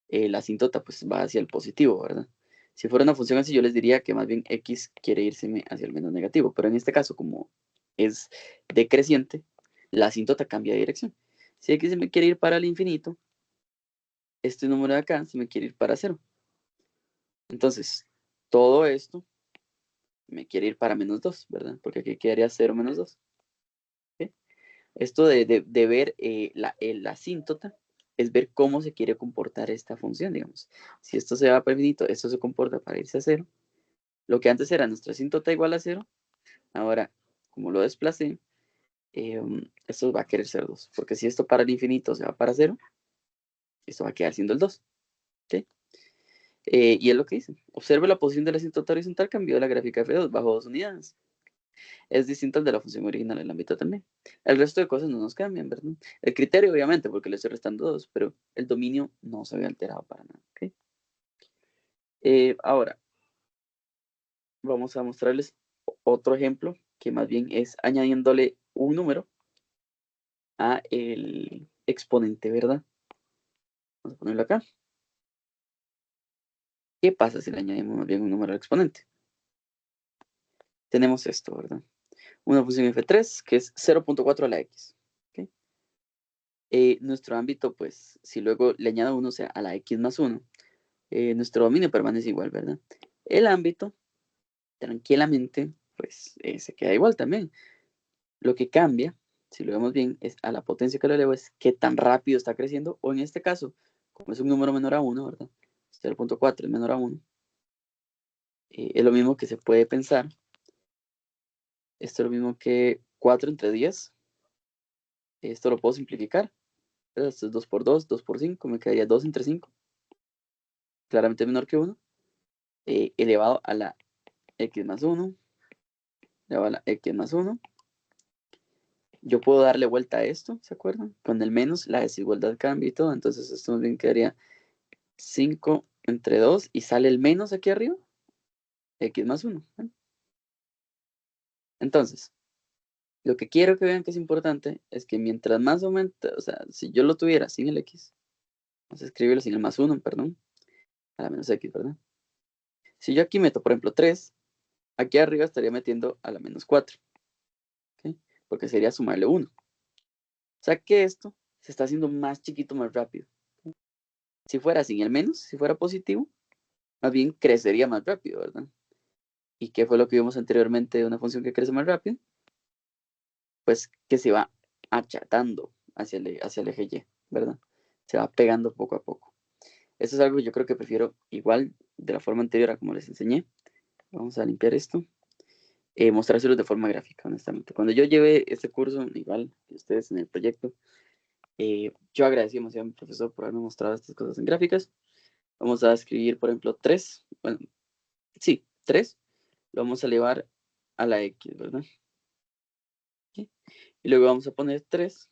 Speaker 1: La asíntota pues va hacia el positivo, ¿verdad? Si fuera una función así, yo les diría que más bien x quiere irse hacia el menos negativo, pero en este caso, como es decreciente, la asíntota cambia de dirección. Si x se me quiere ir para el infinito, este número de acá se me quiere ir para 0. Entonces, todo esto me quiere ir para menos 2, ¿verdad? Porque aquí quedaría 0 menos 2. ¿Sí? Esto de ver la asíntota es ver cómo se quiere comportar esta función, digamos. Si esto se va para el infinito, esto se comporta para irse a 0. Lo que antes era nuestra asíntota igual a 0, ahora, como lo desplacé, esto va a querer ser 2. Porque si esto para el infinito se va para 0, esto va a quedar siendo el 2. ¿Sí? Y es lo que dice. Observe la posición de la asíntota horizontal cambió la gráfica F2 bajo 2 unidades. Es distinto al de la función original en el ámbito también. El resto de cosas no nos cambian, ¿verdad? El criterio, obviamente, porque le estoy restando 2, pero el dominio no se ve alterado para nada. ¿Okay? Ahora, vamos a mostrarles otro ejemplo, que más bien es añadiéndole un número a el exponente, ¿verdad? Vamos a ponerlo acá. ¿Qué pasa si le añadimos más bien un número al exponente? Tenemos esto, ¿verdad? Una función f3 que es 0.4 a la x. ¿Okay? Nuestro ámbito, pues, si luego le añado 1, o sea, a la x más 1, nuestro dominio permanece igual, ¿verdad? El ámbito, tranquilamente, pues, se queda igual también. Lo que cambia, si lo vemos bien, es a la potencia que lo elevo, es qué tan rápido está creciendo, o en este caso, como es un número menor a 1, ¿verdad? 0.4 es menor a 1. Es lo mismo que se puede pensar. Esto es lo mismo que 4 entre 10. Esto lo puedo simplificar. Esto es 2 por 2, 2 por 5, me quedaría 2 entre 5. Claramente menor que 1. Elevado a la x más 1. Elevado a la x más 1. Yo puedo darle vuelta a esto, ¿se acuerdan? Con el menos, la desigualdad cambia y todo. Entonces esto más bien quedaría 5 entre 2 y sale el menos aquí arriba. X más 1. ¿eh? Entonces, lo que quiero que vean que es importante es que mientras más aumenta, o sea, si yo lo tuviera sin el x, vamos a escribirlo sin el más 1, perdón, a la menos x, ¿verdad? Si yo aquí meto, por ejemplo, 3, aquí arriba estaría metiendo a la menos 4, ¿okay? Porque sería sumarle 1. O sea que esto se está haciendo más chiquito, más rápido. Si fuera sin el menos, si fuera positivo, más bien crecería más rápido, ¿verdad? ¿Y qué fue lo que vimos anteriormente de una función que crece más rápido? Pues que se va achatando hacia el eje Y, ¿verdad? Se va pegando poco a poco. Esto es algo que yo creo que prefiero igual de la forma anterior a como les enseñé. Vamos a limpiar esto. Mostrárselos de forma gráfica, honestamente. Cuando yo llevé este curso, igual que ustedes en el proyecto, yo agradecí demasiado a mi profesor por haberme mostrado estas cosas en gráficas. Vamos a escribir, por ejemplo, 3. Bueno, sí, 3. Lo vamos a elevar a la X, ¿verdad? ¿Sí? Y luego vamos a poner 3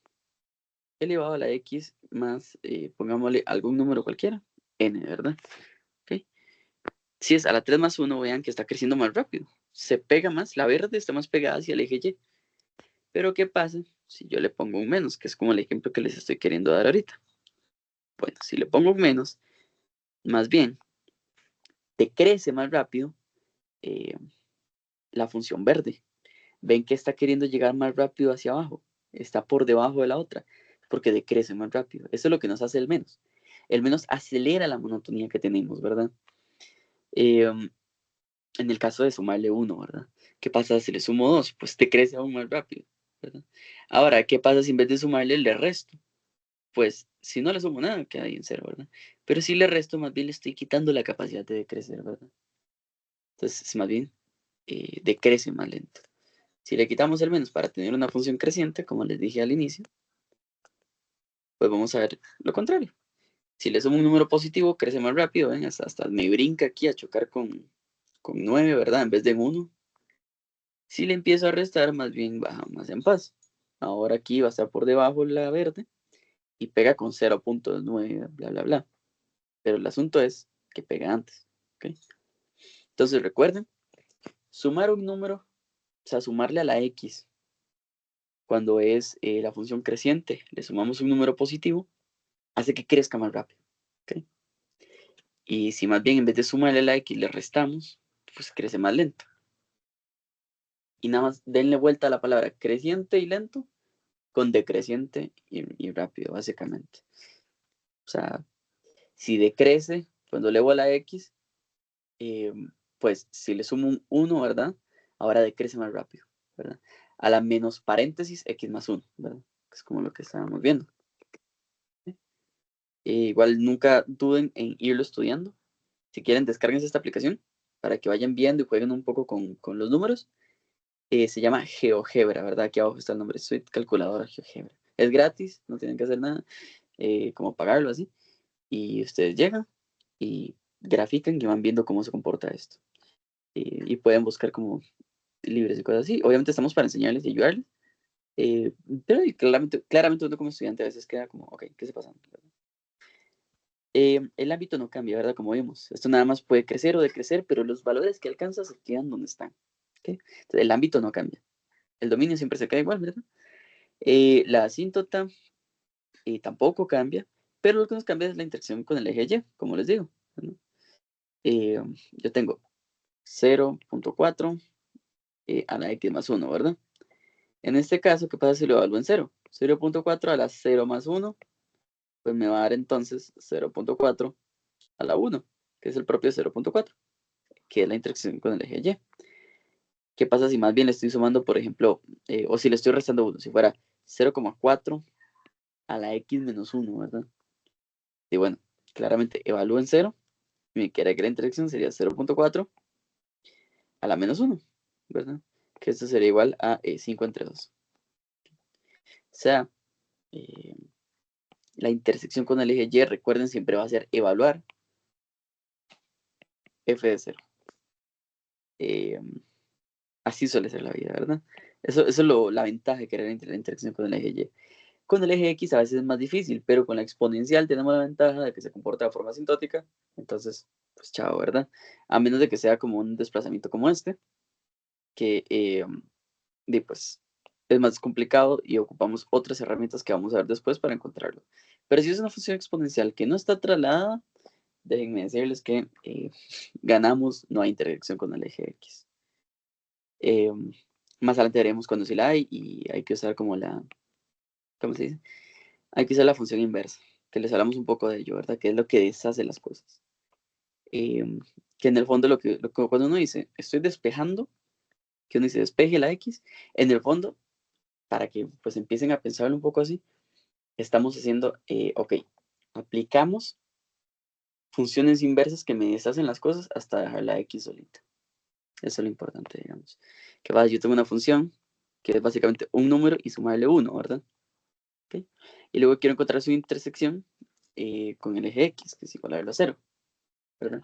Speaker 1: elevado a la X más, pongámosle algún número cualquiera, N, ¿verdad? ¿Okay? Si es a la 3 más 1, vean que está creciendo más rápido. Se pega más, la verde está más pegada hacia el eje Y. Pero ¿qué pasa si yo le pongo un menos? Que es como el ejemplo que les estoy queriendo dar ahorita. Bueno, si le pongo un menos, más bien decrece más rápido la función verde. Ven que está queriendo llegar más rápido hacia abajo, está por debajo de la otra, porque decrece más rápido. Eso es lo que nos hace el menos. El menos acelera la monotonía que tenemos, ¿verdad? En el caso de sumarle 1, ¿verdad? ¿Qué pasa si le sumo 2? Pues decrece aún más rápido, ¿verdad? Ahora, ¿qué pasa si en vez de sumarle le resto? Pues si no le sumo nada, queda ahí en 0, ¿verdad? Pero si le resto, más bien le estoy quitando la capacidad de decrecer, ¿verdad? Entonces, más bien, decrece más lento. Si le quitamos el menos para tener una función creciente, como les dije al inicio, pues vamos a ver lo contrario. Si le sumo un número positivo, crece más rápido, ¿ven? Hasta me brinca aquí a chocar con 9, ¿verdad? En vez de 1. Si le empiezo a restar, más bien baja más en paz. Ahora aquí va a estar por debajo la verde y pega con 0.9, bla, bla, bla. Pero el asunto es que pega antes, ¿ok? Entonces recuerden, sumar un número, o sea, sumarle a la x cuando es la función creciente, le sumamos un número positivo, hace que crezca más rápido, ¿ok? Y si más bien en vez de sumarle a la x le restamos, pues crece más lento. Y nada más denle vuelta a la palabra creciente y lento con decreciente y rápido, básicamente. O sea, si decrece cuando elevo a la x, pues si le sumo un 1, ¿verdad? Ahora decrece más rápido, ¿verdad? A la menos paréntesis x más 1, ¿verdad? Es como lo que estábamos viendo. Igual nunca duden en irlo estudiando. Si quieren, descárguense esta aplicación para que vayan viendo y jueguen un poco con los números. Se llama GeoGebra, ¿verdad? Aquí abajo está el nombre, soy calculadora GeoGebra. Es gratis, no tienen que hacer nada, como pagarlo así. Y ustedes llegan y grafican y van viendo cómo se comporta esto. Y pueden buscar como libres y cosas así. Obviamente estamos para enseñarles y ayudarles. Pero claramente uno como estudiante a veces queda como, ok, ¿qué está pasando? El ámbito no cambia, ¿verdad? Como vimos. Esto nada más puede crecer o decrecer, pero los valores que alcanza se quedan donde están. ¿Okay? Entonces, el ámbito no cambia. El dominio siempre se queda igual, ¿verdad? La asíntota tampoco cambia, pero lo que nos cambia es la interacción con el eje Y, como les digo. Yo tengo 0.4 a la x más 1, ¿verdad? En este caso, ¿qué pasa si lo evalúo en 0? 0.4 a la 0 más 1, pues me va a dar entonces 0.4 a la 1, que es el propio 0.4, que es la interacción con el eje Y. ¿Qué pasa si más bien le estoy sumando, por ejemplo, o si le estoy restando 1? Si fuera 0.4 a la x menos 1, ¿verdad? Y bueno, claramente evalúo en 0, y me queda que la interacción sería 0.4 a la menos 1, ¿verdad? Que esto sería igual a 5 entre 2. O sea, la intersección con el eje Y, recuerden, siempre va a ser evaluar f de 0. Así suele ser la vida, ¿verdad? Eso es la ventaja de querer la interacción con el eje Y. Con el eje X a veces es más difícil, pero con la exponencial tenemos la ventaja de que se comporta de forma asintótica. Entonces, pues chao, ¿verdad? A menos de que sea como un desplazamiento como este, que pues es más complicado y ocupamos otras herramientas que vamos a ver después para encontrarlo. Pero si es una función exponencial que no está trasladada, déjenme decirles que ganamos, no hay interacción con el eje X. Más adelante veremos cuando sí la hay y hay que usar como ¿cómo se dice? Hay que usar la función inversa, que les hablamos un poco de ello, ¿verdad? Que es lo que deshace las cosas. Que en el fondo cuando uno dice, estoy despejando, que uno dice despeje la X, en el fondo, para que pues empiecen a pensarlo un poco así, estamos haciendo, ok, aplicamos funciones inversas que me deshacen las cosas hasta dejar la X solita. Eso es lo importante, digamos. Que va, yo tengo una función que es básicamente un número y sumarle 1, ¿verdad? ¿Okay? Y luego quiero encontrar su intersección con el eje X, que es igual a 0, ¿verdad?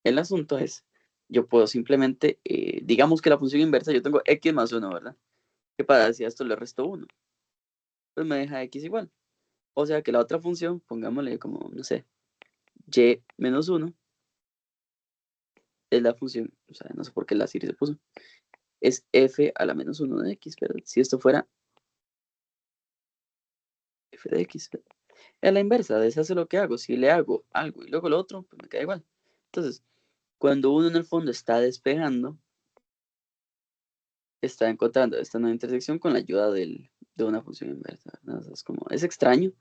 Speaker 1: El asunto es, yo puedo simplemente, digamos que la función inversa, yo tengo X más 1, ¿verdad? ¿Qué pasa si a esto le resto 1? Pues me deja X igual. O sea que la otra función, pongámosle como, no sé, Y menos 1, es la función, o sea, no sé por qué la serie se puso, es F a la menos 1 de X, ¿verdad? Si esto fuera F de X, ¿verdad? Es la inversa, deshace lo que hago. Si le hago algo y luego lo otro, pues me queda igual. Entonces, cuando uno en el fondo está despejando, está encontrando esta nueva intersección con la ayuda de una función inversa, ¿verdad? O sea, es extraño,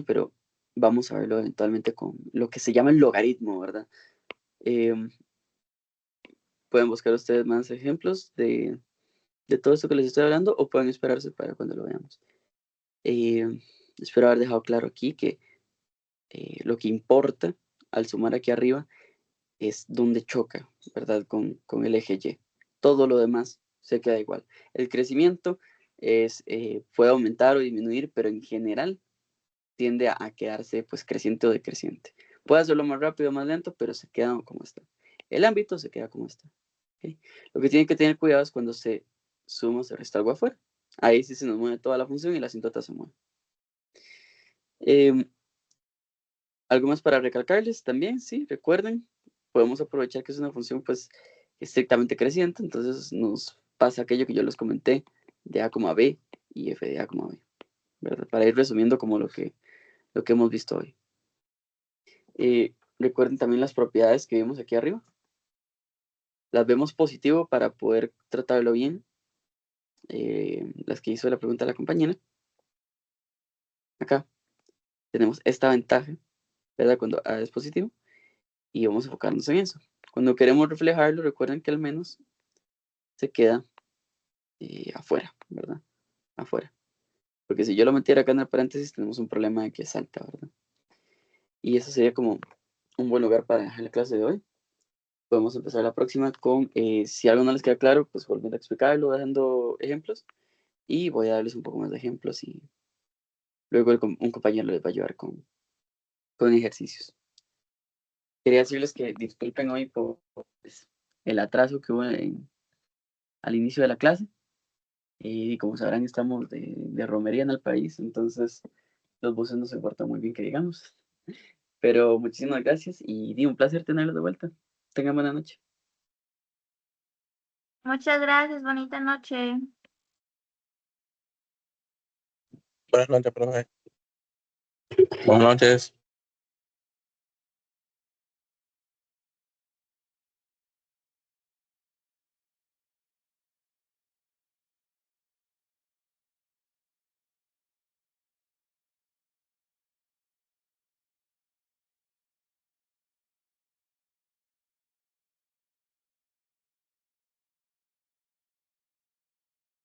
Speaker 1: pero vamos a verlo eventualmente con lo que se llama el logaritmo, ¿verdad? Pueden buscar ustedes más ejemplos de todo esto que les estoy hablando o pueden esperarse para cuando lo veamos. Espero haber dejado claro aquí que lo que importa al sumar aquí arriba es dónde choca, ¿verdad? Con el eje Y. Todo lo demás se queda igual. El crecimiento puede aumentar o disminuir, pero en general tiende a quedarse pues creciente o decreciente. Puede hacerlo más rápido o más lento, pero se queda como está. El ámbito se queda como está. ¿Okay? Lo que tienen que tener cuidado es cuando se suma o se resta algo afuera. Ahí sí se nos mueve toda la función y la asíntota se mueve. Algo más para recalcarles también, sí, recuerden, podemos aprovechar que es una función pues estrictamente creciente, entonces nos pasa aquello que yo les comenté de A, B y f de A, B, ¿verdad? Para ir resumiendo como lo que hemos visto hoy. Recuerden también las propiedades que vimos aquí arriba. Las vemos positivo para poder tratarlo bien. Las que hizo la pregunta la compañera. Acá tenemos esta ventaja, ¿verdad? Cuando A es positivo. Y vamos a enfocarnos en eso. Cuando queremos reflejarlo, recuerden que al menos se queda afuera, ¿verdad? Afuera. Porque si yo lo metiera acá en el paréntesis, tenemos un problema de que salta, ¿verdad? Y eso sería como un buen lugar para dejar la clase de hoy. Podemos empezar la próxima con, si algo no les queda claro, pues volviendo a explicarlo, dejando ejemplos. Y voy a darles un poco más de ejemplos y luego un compañero les va a ayudar con ejercicios. Quería decirles que disculpen hoy por pues, el atraso que hubo al inicio de la clase. Y como sabrán, estamos de romería en el país, entonces los buses no se portan muy bien, que digamos. Pero muchísimas gracias y un placer tenerlos de vuelta. Tengan buena noche.
Speaker 4: Muchas gracias, bonita noche.
Speaker 5: Buenas noches, profe. Buenas noches.